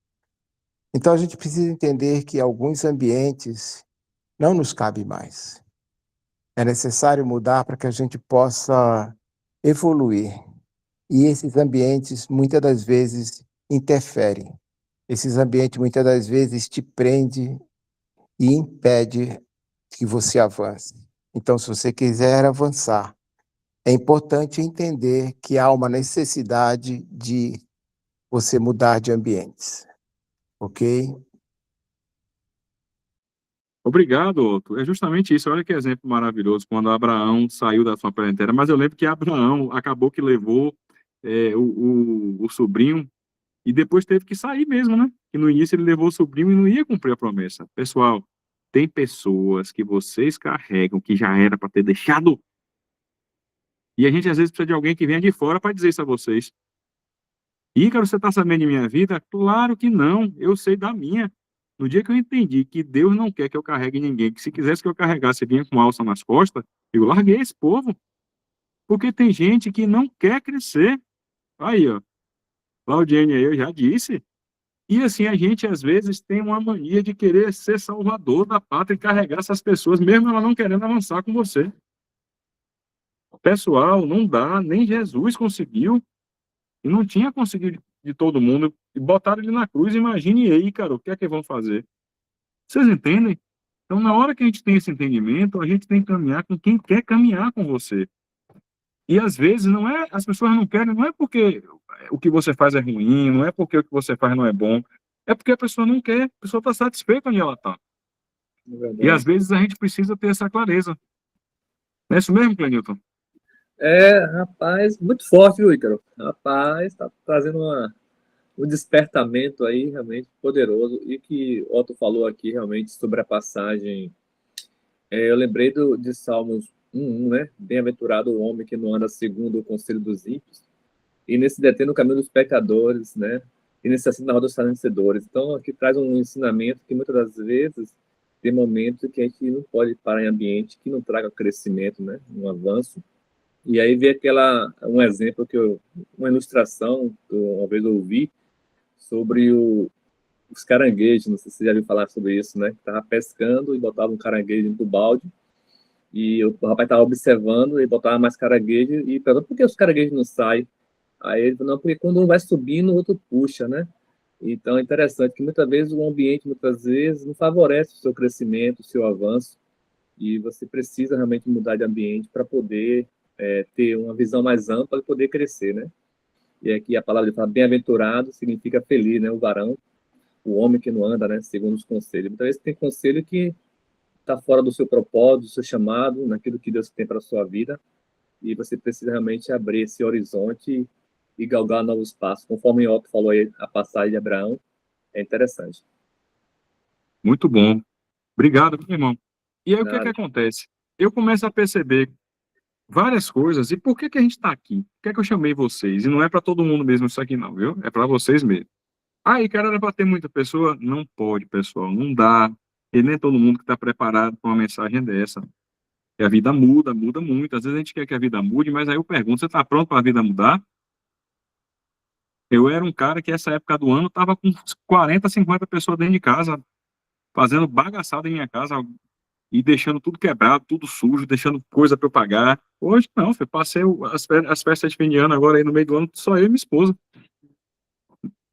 Então a gente precisa entender que alguns ambientes não nos cabem mais. É necessário mudar para que a gente possa evoluir. E esses ambientes, muitas das vezes, interferem. Esses ambientes, muitas das vezes, te prendem e impede que você avance. Então, se você quiser avançar, é importante entender que há uma necessidade de você mudar de ambientes, ok? Obrigado, Otto. É justamente isso. Olha que exemplo maravilhoso, quando Abraão saiu da sua parentela. Mas eu lembro que Abraão acabou que levou o sobrinho e depois teve que sair mesmo, né? E no início ele levou o sobrinho e não ia cumprir a promessa. Pessoal, tem pessoas que vocês carregam que já era para ter deixado. E a gente às vezes precisa de alguém que venha de fora para dizer isso a vocês. Ícaro, você está sabendo de minha vida? Claro que não, eu sei da minha. No dia que eu entendi que Deus não quer que eu carregue ninguém, que se quisesse que eu carregasse, vinha com alça nas costas, eu larguei esse povo. Porque tem gente que não quer crescer. Aí, ó, Claudiane, eu já disse. E assim, a gente às vezes tem uma mania de querer ser salvador da pátria e carregar essas pessoas, mesmo ela não querendo avançar com você. Pessoal, não dá, nem Jesus conseguiu. E não tinha conseguido de todo mundo. E botaram ele na cruz, imagine aí, cara, o que é que vão fazer? Vocês entendem? Então, na hora que a gente tem esse entendimento, a gente tem que caminhar com quem quer caminhar com você. E às vezes não é, as pessoas não querem, não é porque o que você faz é ruim, não é porque o que você faz não é bom, é porque a pessoa não quer, a pessoa está satisfeita onde ela está. E às vezes a gente precisa ter essa clareza. Não é isso mesmo, Clenilton? Rapaz, muito forte, viu, Ícaro? Rapaz, tá trazendo um despertamento aí realmente poderoso. E que Otto falou aqui realmente sobre a passagem. Eu lembrei de Salmos 1:1, né? Bem-aventurado o homem que não anda segundo o conselho dos ímpios, e nesse detém no caminho dos pecadores, né? E nesse assim na roda dos escarnecedores. Então, aqui traz um ensinamento que muitas das vezes tem momentos que a gente não pode parar em ambiente que não traga crescimento, né? Um avanço. E aí vem um exemplo uma ilustração que eu uma vez ouvi sobre os caranguejos, não sei se você já ouviu falar sobre isso, né? Tava pescando e botava um caranguejo dentro do balde, e o rapaz tava observando e botava mais caranguejo e perguntou por que os caranguejos não saem. Aí ele falou, não, porque quando um vai subindo, o outro puxa, né? Então é interessante que muitas vezes o ambiente, muitas vezes, não favorece o seu crescimento, o seu avanço, e você precisa realmente mudar de ambiente para poder ter uma visão mais ampla e poder crescer, né? E aqui a palavra de fala, bem-aventurado, significa feliz, né? O varão, o homem que não anda, né? Segundo os conselhos. Muitas vezes tem conselho que está fora do seu propósito, do seu chamado, naquilo que Deus tem para a sua vida, e você precisa realmente abrir esse horizonte e galgar novos passos. Conforme o Otto falou aí, a passagem de Abraão, é interessante. Muito bom. Obrigado, meu irmão. E aí, o que é que Nada. acontece? Eu começo a perceber várias coisas. E por que que a gente está aqui? Por que é que eu chamei vocês? E não é para todo mundo mesmo isso aqui, não, viu? É para vocês mesmo. Aí, cara, era para ter muita pessoa? Não pode, pessoal. Não dá. E nem todo mundo que está preparado para uma mensagem dessa. E a vida muda muito. Às vezes a gente quer que a vida mude, mas aí eu pergunto, você está pronto para a vida mudar? Eu era um cara que, essa época do ano, estava com 40, 50 pessoas dentro de casa, fazendo bagaçada em minha casa e deixando tudo quebrado, tudo sujo, deixando coisa para eu pagar. Hoje, não, eu passei as festas de fim de ano agora aí no meio do ano, só eu e minha esposa.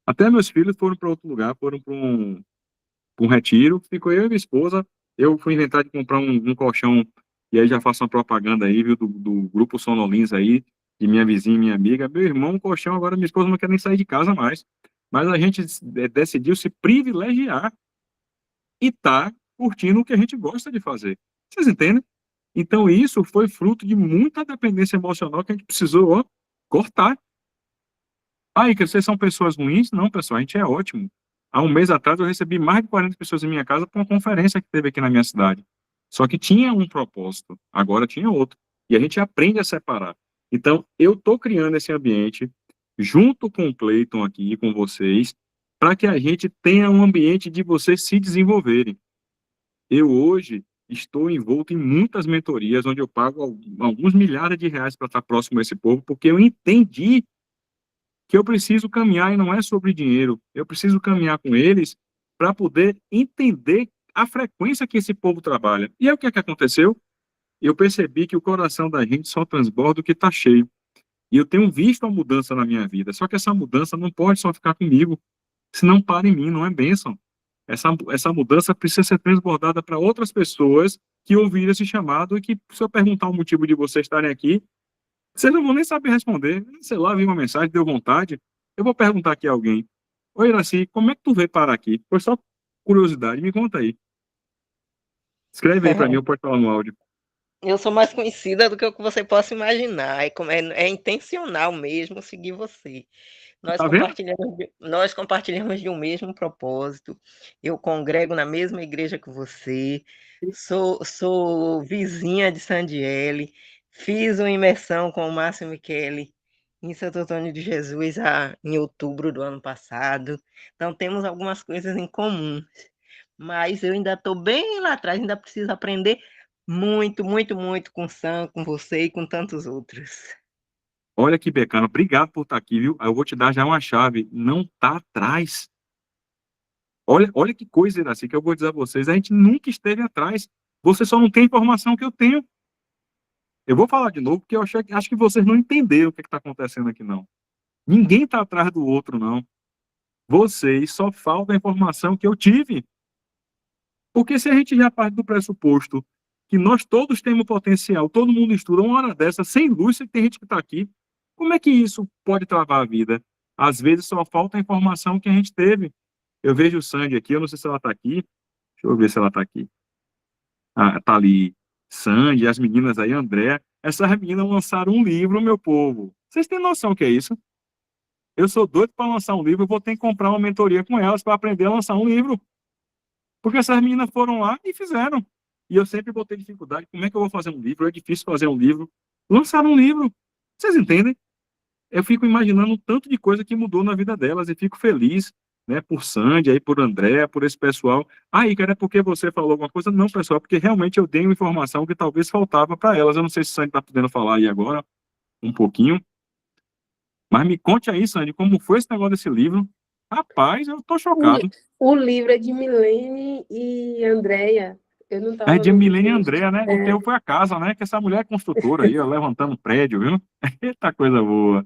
Até meus filhos foram para outro lugar, foram pra um retiro, ficou eu e minha esposa. Eu fui inventar de comprar um colchão, e aí já faço uma propaganda aí, viu, do Grupo Sonolins aí, de minha vizinha e minha amiga. Meu irmão, um colchão, agora minha esposa não quer nem sair de casa mais. Mas a gente decidiu se privilegiar e tá curtindo o que a gente gosta de fazer. Vocês entendem? Então isso foi fruto de muita dependência emocional que a gente precisou, ó, cortar. Aí, que vocês são pessoas ruins? Não, pessoal, a gente é ótimo. Há um mês atrás eu recebi mais de 40 pessoas em minha casa para uma conferência que teve aqui na minha cidade. Só que tinha um propósito, agora tinha outro. E a gente aprende a separar. Então, eu estou criando esse ambiente, junto com o Cleiton aqui, com vocês, para que a gente tenha um ambiente de vocês se desenvolverem. Eu hoje estou envolto em muitas mentorias, onde eu pago alguns milhares de reais para estar próximo a esse povo, porque eu entendi que eu preciso caminhar, e não é sobre dinheiro, eu preciso caminhar com eles para poder entender a frequência que esse povo trabalha. E aí o que é que aconteceu? Eu percebi que o coração da gente só transborda o que está cheio. E eu tenho visto a mudança na minha vida, só que essa mudança não pode só ficar comigo, senão para em mim, não é bênção. Essa mudança precisa ser transbordada para outras pessoas que ouviram esse chamado e que, se eu perguntar o motivo de vocês estarem aqui, vocês não vão nem saber responder. Sei lá, vi uma mensagem, deu vontade. Eu vou perguntar aqui a alguém. Oi, Iraci, como é que tu veio parar aqui? Foi só curiosidade, me conta aí. Escreve aí para mim, eu posso falar no áudio. Eu sou mais conhecida do que o que você possa imaginar. É intencional mesmo seguir você. Tá vendo? Nós compartilhamos de um mesmo propósito. Eu congrego na mesma igreja que você. Sou vizinha de Sandiele. Fiz uma imersão com o Márcio Michele em Santo Antônio de Jesus em outubro do ano passado. Então, temos algumas coisas em comum. Mas eu ainda estou bem lá atrás, ainda preciso aprender muito, muito, muito com o Sam, com você e com tantos outros. Olha que bacana, obrigado por estar aqui, viu? Eu vou te dar já uma chave. Não tá atrás. Olha que coisa, Iraci, que eu vou dizer a vocês. A gente nunca esteve atrás. Você só não tem a informação que eu tenho. Eu vou falar de novo, porque eu acho que vocês não entenderam o que está acontecendo aqui, não. Ninguém está atrás do outro, não. Vocês só falta a informação que eu tive. Porque se a gente já parte do pressuposto que nós todos temos potencial, todo mundo estuda uma hora dessa, sem luz, tem gente que está aqui, como é que isso pode travar a vida? Às vezes só falta a informação que a gente teve. Eu vejo o Sandy aqui, eu não sei se ela está aqui. Deixa eu ver se ela está aqui. Ah, tá ali. Sandy, as meninas aí, André. Essas meninas lançaram um livro, meu povo. Vocês têm noção o que é isso? Eu sou doido para lançar um livro, eu vou ter que comprar uma mentoria com elas para aprender a lançar um livro. Porque essas meninas foram lá e fizeram. E eu sempre vou ter dificuldade. Como é que eu vou fazer um livro? É difícil fazer um livro. Lançaram um livro. Vocês entendem? Eu fico imaginando o tanto de coisa que mudou na vida delas e fico feliz, né, por Sandy, aí por André, por esse pessoal. Aí, cara, é porque você falou alguma coisa? Não, pessoal, porque realmente eu dei uma informação que talvez faltava para elas. Eu não sei se o Sandy está podendo falar aí agora, um pouquinho. Mas me conte aí, Sandy, como foi esse negócio desse livro? Rapaz, eu tô chocado. O livro é de Milene e Andréia. Eu não estava É de no Milene e vídeo. André, né? O teu foi a casa, né? Que essa mulher é construtora aí, ó, levantando prédio, viu? Eita coisa boa.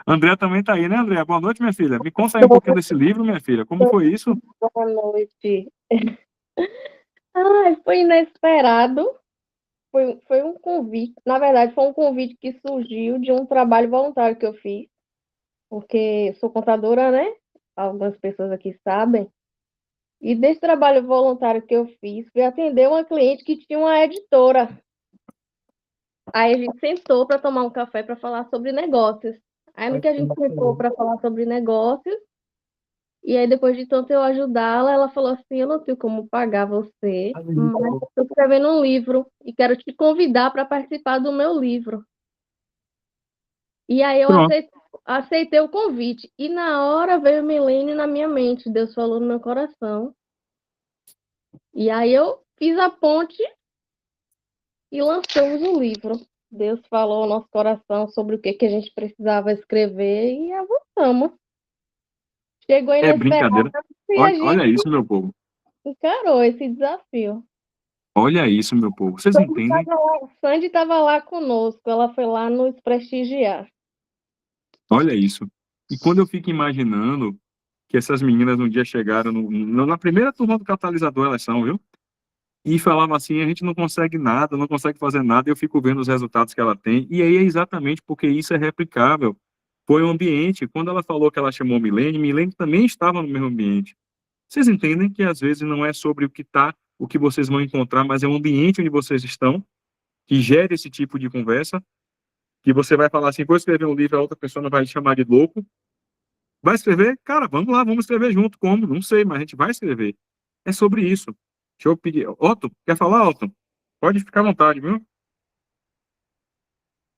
André também tá aí, né, André? Boa noite, minha filha. Me conta aí um pouquinho desse livro, minha filha. Como foi isso? Boa noite. Ai, foi inesperado. Foi um convite. Na verdade, foi um convite que surgiu de um trabalho voluntário que eu fiz. Porque eu sou contadora, né? Algumas pessoas aqui sabem. E desse trabalho voluntário que eu fiz, fui atender uma cliente que tinha uma editora. Aí a gente sentou para tomar um café para falar sobre negócios. Aí no que a gente sentou para falar sobre negócios, e aí depois de tanto eu ajudá-la, ela falou assim, eu não tenho como pagar você, mas eu estou escrevendo um livro e quero te convidar para participar do meu livro. E aí eu Pronto. aceitei o convite. E na hora veio Milene na minha mente, Deus falou no meu coração. E aí eu fiz a ponte e lançamos o livro. Deus falou ao nosso coração sobre o que a gente precisava escrever e avançamos. Chegou É brincadeira. inesperado e a Olha gente isso, meu povo. encarou esse desafio. Olha isso, meu povo. Vocês entendem? Sandy estava lá conosco, ela foi lá nos prestigiar. Olha isso. E quando eu fico imaginando que essas meninas um dia chegaram na primeira turma do catalisador, elas são, viu? E falavam assim, a gente não consegue nada, não consegue fazer nada, e eu fico vendo os resultados que ela tem, e aí é exatamente porque isso é replicável. Foi um ambiente, quando ela falou que ela chamou Milene também estava no mesmo ambiente. Vocês entendem que às vezes não é sobre o que tá, o que vocês vão encontrar, mas é o ambiente onde vocês estão, que gera esse tipo de conversa, que você vai falar assim, vou escrever um livro, a outra pessoa não vai te chamar de louco. Vai escrever? Cara, vamos lá, vamos escrever junto. Como? Não sei, mas a gente vai escrever. É sobre isso. Deixa eu pedir. Otto, quer falar, Otto? Pode ficar à vontade, viu?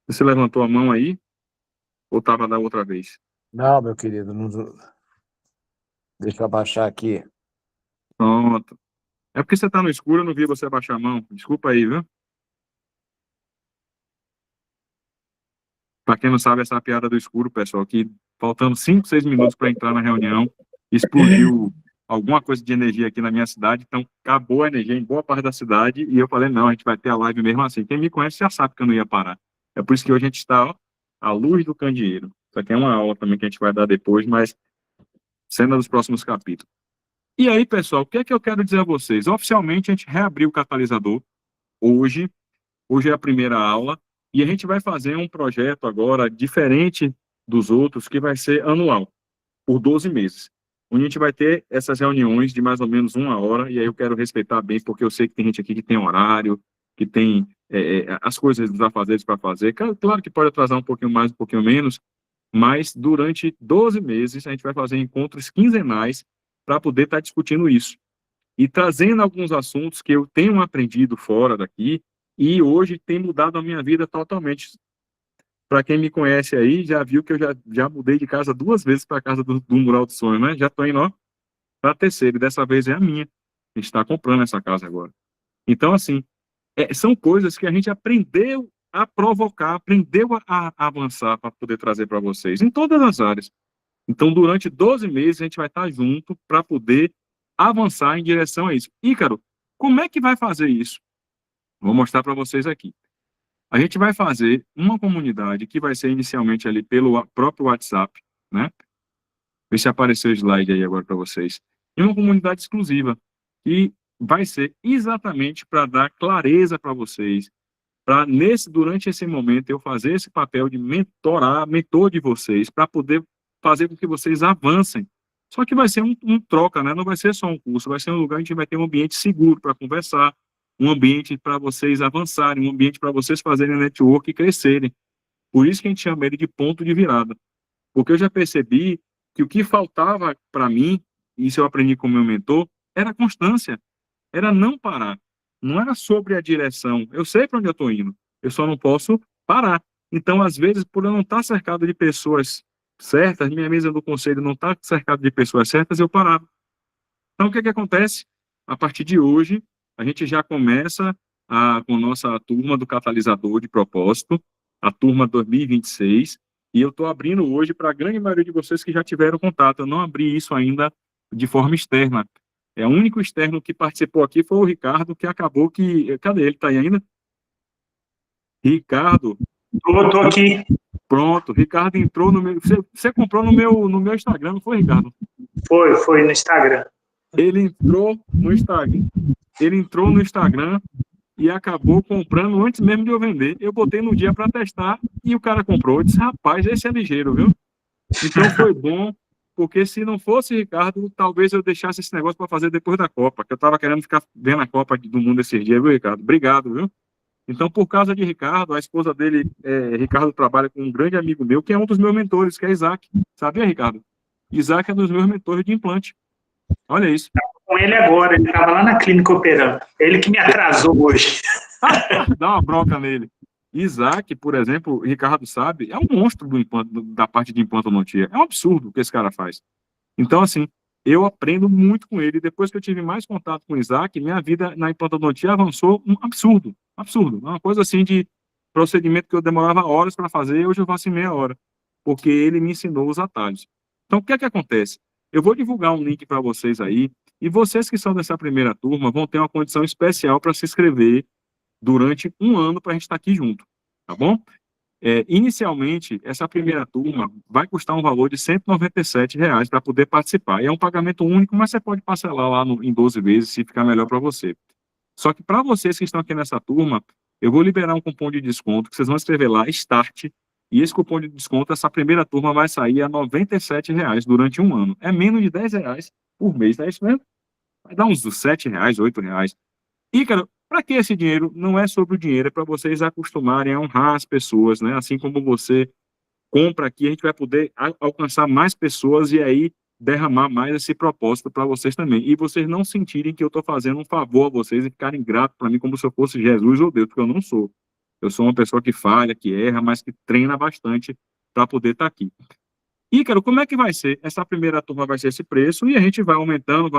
Você levantou a mão aí? Ou estava da outra vez? Não, meu querido, deixa eu abaixar aqui. Pronto. É porque você está no escuro, eu não vi você abaixar a mão. Desculpa aí, viu? Para quem não sabe, essa é a piada do escuro, pessoal, que faltando 5, 6 minutos para entrar na reunião, explodiu alguma coisa de energia aqui na minha cidade, então acabou a energia em boa parte da cidade, e eu falei, não, a gente vai ter a live mesmo assim. Quem me conhece já sabe que eu não ia parar. É por isso que hoje a gente está, ó, à luz do candeeiro. Isso aqui é uma aula também que a gente vai dar depois, mas cena dos próximos capítulos. E aí, pessoal, o que é que eu quero dizer a vocês? Oficialmente, a gente reabriu o catalisador hoje. Hoje é a primeira aula. E a gente vai fazer um projeto agora diferente dos outros, que vai ser anual, por 12 meses. Onde a gente vai ter essas reuniões de mais ou menos 1 hora, e aí eu quero respeitar bem, porque eu sei que tem gente aqui que tem horário, que tem as coisas dos afazeres para fazer. Claro que pode atrasar um pouquinho mais, um pouquinho menos, mas durante 12 meses a gente vai fazer encontros quinzenais para poder estar discutindo isso. E trazendo alguns assuntos que eu tenho aprendido fora daqui, e hoje tem mudado a minha vida totalmente. Para quem me conhece aí, já viu que eu já mudei de casa 2 vezes para a casa do Mural do Sonho, né? Já estou indo para a terceira, e dessa vez é a minha. A gente está comprando essa casa agora. Então, assim, são coisas que a gente aprendeu a provocar, aprendeu a avançar para poder trazer para vocês, em todas as áreas. Então, durante 12 meses, a gente vai estar junto para poder avançar em direção a isso. Ícaro, como é que vai fazer isso? Vou mostrar para vocês aqui. A gente vai fazer uma comunidade que vai ser inicialmente ali pelo próprio WhatsApp, né? Vê se apareceu o slide aí agora para vocês. E uma comunidade exclusiva, que vai ser exatamente para dar clareza para vocês, para durante esse momento eu fazer esse papel de mentor de vocês, para poder fazer com que vocês avancem. Só que vai ser um troca, né? Não vai ser só um curso, vai ser um lugar onde a gente vai ter um ambiente seguro para conversar, um ambiente para vocês avançarem, um ambiente para vocês fazerem network e crescerem. Por isso que a gente chama ele de ponto de virada. Porque eu já percebi que o que faltava para mim, e isso eu aprendi com o meu mentor, era constância, era não parar. Não era sobre a direção. Eu sei para onde eu estou indo, eu só não posso parar. Então, às vezes, por eu não estar cercado de pessoas certas, minha mesa do conselho não está cercada de pessoas certas, eu parava. Então, o que acontece? A partir de hoje, a gente já começa com a nossa turma do catalisador de propósito, a turma 2026, e eu estou abrindo hoje para a grande maioria de vocês que já tiveram contato. Eu não abri isso ainda de forma externa. O único externo que participou aqui foi o Ricardo, que acabou que... Cadê ele? Está aí ainda? Ricardo. Estou aqui. Pronto, Ricardo entrou no meu... Você comprou no meu Instagram, não foi, Ricardo? Foi no Instagram. Ele entrou no Instagram e acabou comprando antes mesmo de eu vender. Eu botei no dia para testar e o cara comprou. Eu disse, rapaz, esse é ligeiro, viu? Então foi bom, porque se não fosse Ricardo, talvez eu deixasse esse negócio para fazer depois da Copa, que eu estava querendo ficar vendo a Copa do Mundo esses dias, viu, Ricardo? Obrigado, viu? Então, por causa de Ricardo, a esposa dele, Ricardo, trabalha com um grande amigo meu, que é um dos meus mentores, que é Isaac. Sabia, Ricardo? Isaac é um dos meus mentores de implante. Olha isso. Com ele agora, ele estava lá na clínica operando. Ele que me atrasou hoje. Dá uma bronca nele. Isaac, por exemplo, o Ricardo sabe, é um monstro do implante, da parte de implantodontia. É um absurdo o que esse cara faz. Então, assim, eu aprendo muito com ele. Depois que eu tive mais contato com o Isaac, minha vida na implantodontia avançou um absurdo. Absurdo. Uma coisa assim de procedimento que eu demorava horas para fazer, hoje eu faço em meia hora, porque ele me ensinou os atalhos. Então, o que é que acontece? Eu vou divulgar um link para vocês aí, e vocês que são dessa primeira turma vão ter uma condição especial para se inscrever durante um ano para a gente estar aqui junto, tá bom? Inicialmente, essa primeira turma vai custar um valor de R$ 197 para poder participar. E é um pagamento único, mas você pode parcelar lá em 12 vezes, se ficar melhor para você. Só que para vocês que estão aqui nessa turma, eu vou liberar um cupom de desconto, que vocês vão escrever lá, START, e esse cupom de desconto, essa primeira turma vai sair a R$ 97 durante um ano. É menos de R$ 10 por mês, não é isso mesmo? Vai dar uns R$ 7, R$ 8. E, cara, para que esse dinheiro? Não é sobre o dinheiro, é para vocês acostumarem a honrar as pessoas, né? Assim como você compra aqui, a gente vai poder alcançar mais pessoas e aí derramar mais esse propósito para vocês também. E vocês não sentirem que eu estou fazendo um favor a vocês e ficarem gratos para mim como se eu fosse Jesus ou Deus, porque eu não sou. Eu sou uma pessoa que falha, que erra, mas que treina bastante para poder estar aqui. E, cara, como é que vai ser? Essa primeira turma vai ser esse preço e a gente vai aumentando,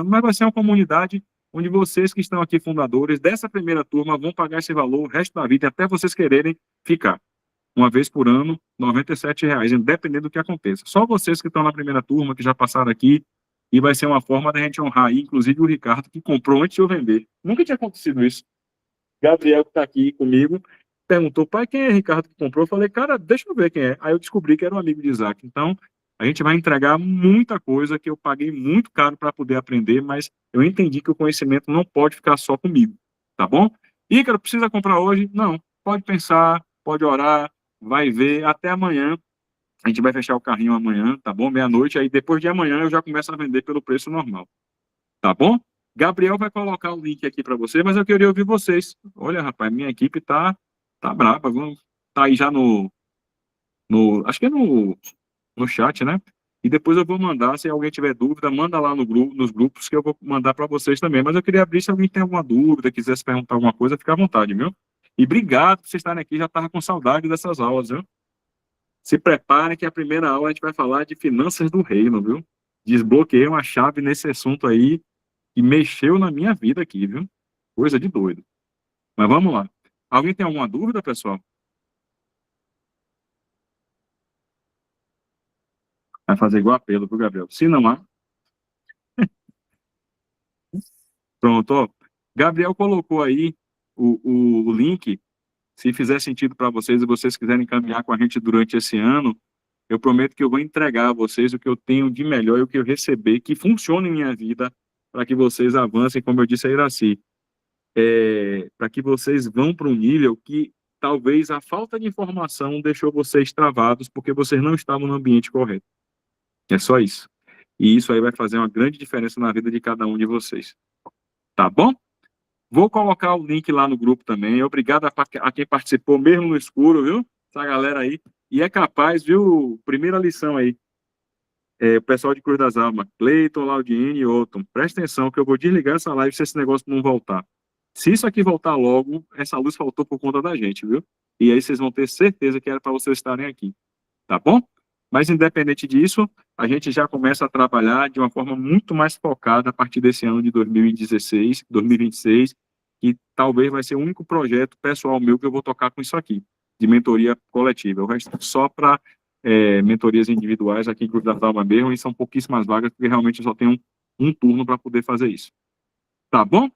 mas vai ser uma comunidade onde vocês que estão aqui, fundadores dessa primeira turma, vão pagar esse valor o resto da vida, até vocês quererem ficar. Uma vez por ano, R$ 97, independente do que aconteça. Só vocês que estão na primeira turma, que já passaram aqui, e vai ser uma forma da gente honrar aí, inclusive o Ricardo, que comprou antes de eu vender. Nunca tinha acontecido isso. Gabriel, que está aqui comigo, perguntou, pai, quem é Ricardo que comprou? Eu falei, cara, deixa eu ver quem é. Aí eu descobri que era um amigo de Isaac. Então, a gente vai entregar muita coisa que eu paguei muito caro para poder aprender, mas eu entendi que o conhecimento não pode ficar só comigo, tá bom? Ícaro, precisa comprar hoje? Não. Pode pensar, pode orar, vai ver, até amanhã. A gente vai fechar o carrinho amanhã, tá bom? Meia-noite, aí depois de amanhã eu já começo a vender pelo preço normal, tá bom? Gabriel vai colocar o link aqui para você, mas eu queria ouvir vocês. Olha, rapaz, minha equipe tá braba, tá aí já acho que é no chat, né? E depois eu vou mandar, se alguém tiver dúvida, manda lá nos grupos que eu vou mandar para vocês também. Mas eu queria abrir, se alguém tem alguma dúvida, quiser se perguntar alguma coisa, fica à vontade, viu? E obrigado por vocês estarem aqui, já estava com saudade dessas aulas, viu? Se preparem que a primeira aula a gente vai falar de finanças do reino, viu? Desbloqueei uma chave nesse assunto aí e mexeu na minha vida aqui, viu? Coisa de doido. Mas vamos lá. Alguém tem alguma dúvida, pessoal? Vai fazer igual apelo, viu, Gabriel? Se não há. Pronto, ó. Gabriel colocou aí o link. Se fizer sentido para vocês e vocês quiserem caminhar com a gente durante esse ano, eu prometo que eu vou entregar a vocês o que eu tenho de melhor e o que eu receber, que funcione em minha vida, para que vocês avancem, como eu disse a Iraci. Para que vocês vão para um nível que talvez a falta de informação deixou vocês travados porque vocês não estavam no ambiente correto. É só isso. E isso aí vai fazer uma grande diferença na vida de cada um de vocês. Tá bom? Vou colocar o link lá no grupo também. Obrigado a quem participou mesmo no escuro, viu? Essa galera aí. E é capaz, viu? Primeira lição aí. O pessoal de Cruz das Almas. Cleiton, Laudiene e Otton. Presta atenção que eu vou desligar essa live se esse negócio não voltar. Se isso aqui voltar logo, essa luz faltou por conta da gente, viu? E aí vocês vão ter certeza que era para vocês estarem aqui. Tá bom? Mas independente disso, a gente já começa a trabalhar de uma forma muito mais focada a partir desse ano de 2016, 2026, que talvez vai ser o único projeto pessoal meu que eu vou tocar com isso aqui, de mentoria coletiva. O resto só para mentorias individuais aqui em Cruz das Almas mesmo, e são pouquíssimas vagas, porque realmente eu só tenho um turno para poder fazer isso. Tá bom?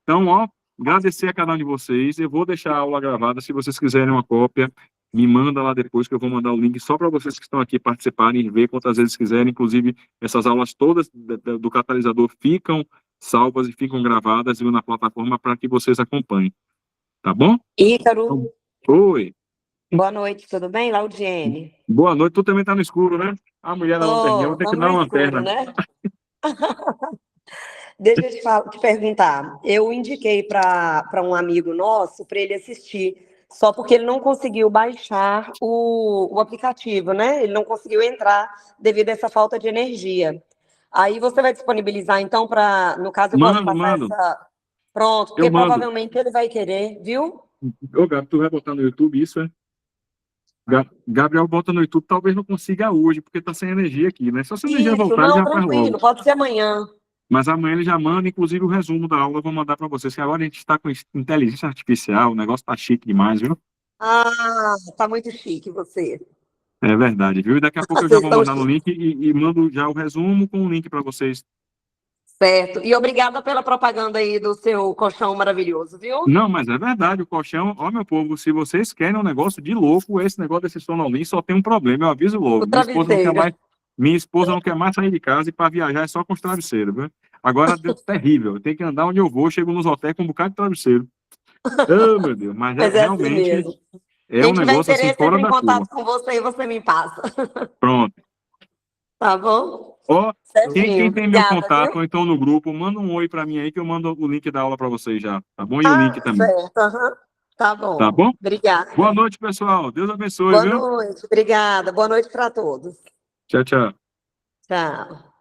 Então, ó, agradecer a cada um de vocês. Eu vou deixar a aula gravada, se vocês quiserem uma cópia, me manda lá depois que eu vou mandar o link só para vocês que estão aqui participarem e ver quantas vezes quiserem. Inclusive, essas aulas todas do catalisador ficam salvas e ficam gravadas na plataforma para que vocês acompanhem. Tá bom? Ícaro. Oi. Boa noite, tudo bem? Laudiene. Boa noite. Tu também tá no escuro, né? A mulher na lanterninha, vou ter que dar uma lanterna. Né? Deixa eu te perguntar. Eu indiquei para um amigo nosso para ele assistir, só porque ele não conseguiu baixar o aplicativo, né? Ele não conseguiu entrar devido a essa falta de energia. Aí você vai disponibilizar, então, para, no caso, eu posso passar essa... Pronto, porque provavelmente ele vai querer, viu? Ô, Gabi, tu vai botar no YouTube isso, é? Gabriel bota no YouTube, talvez não consiga hoje, porque tá sem energia aqui, né? Só se a energia voltar, ele já faz logo. Pode ser amanhã. Mas amanhã ele já manda, inclusive, o resumo da aula, eu vou mandar para vocês, que agora a gente está com inteligência artificial, o negócio tá chique demais, viu? Ah, tá muito chique você. É verdade, viu? E daqui a pouco eu já Vocês vou estão mandar no link e mando já o resumo com o link para vocês. certo. E obrigada pela propaganda aí do seu colchão maravilhoso, viu? Não, mas é verdade, o colchão, ó, meu povo, se vocês querem um negócio de louco, esse negócio desse Sonolin só tem um problema, eu aviso logo. O travesseiro. Minha esposa não quer mais sair de casa e para viajar é só com os travesseiros, viu? Agora deu terrível, tem que andar onde eu vou, chego nos hotéis com um bocado de travesseiro. Oh, meu Deus, mas Mas é assim realmente mesmo. é Quem um tiver negócio assim interesse, fora entra em da contato curva. com você me passa. Pronto. Tá bom? Ó, quem Certinho. tem meu Obrigada, contato viu? ou então no grupo, manda um oi para mim aí que eu mando o link da aula para vocês já, tá bom? E o link também, Certo. Aham. Tá bom. tá bom? Obrigada. Boa noite, pessoal. Deus abençoe, Boa viu? noite. Obrigada. Boa noite para todos. Tchau, tchau. Tchau.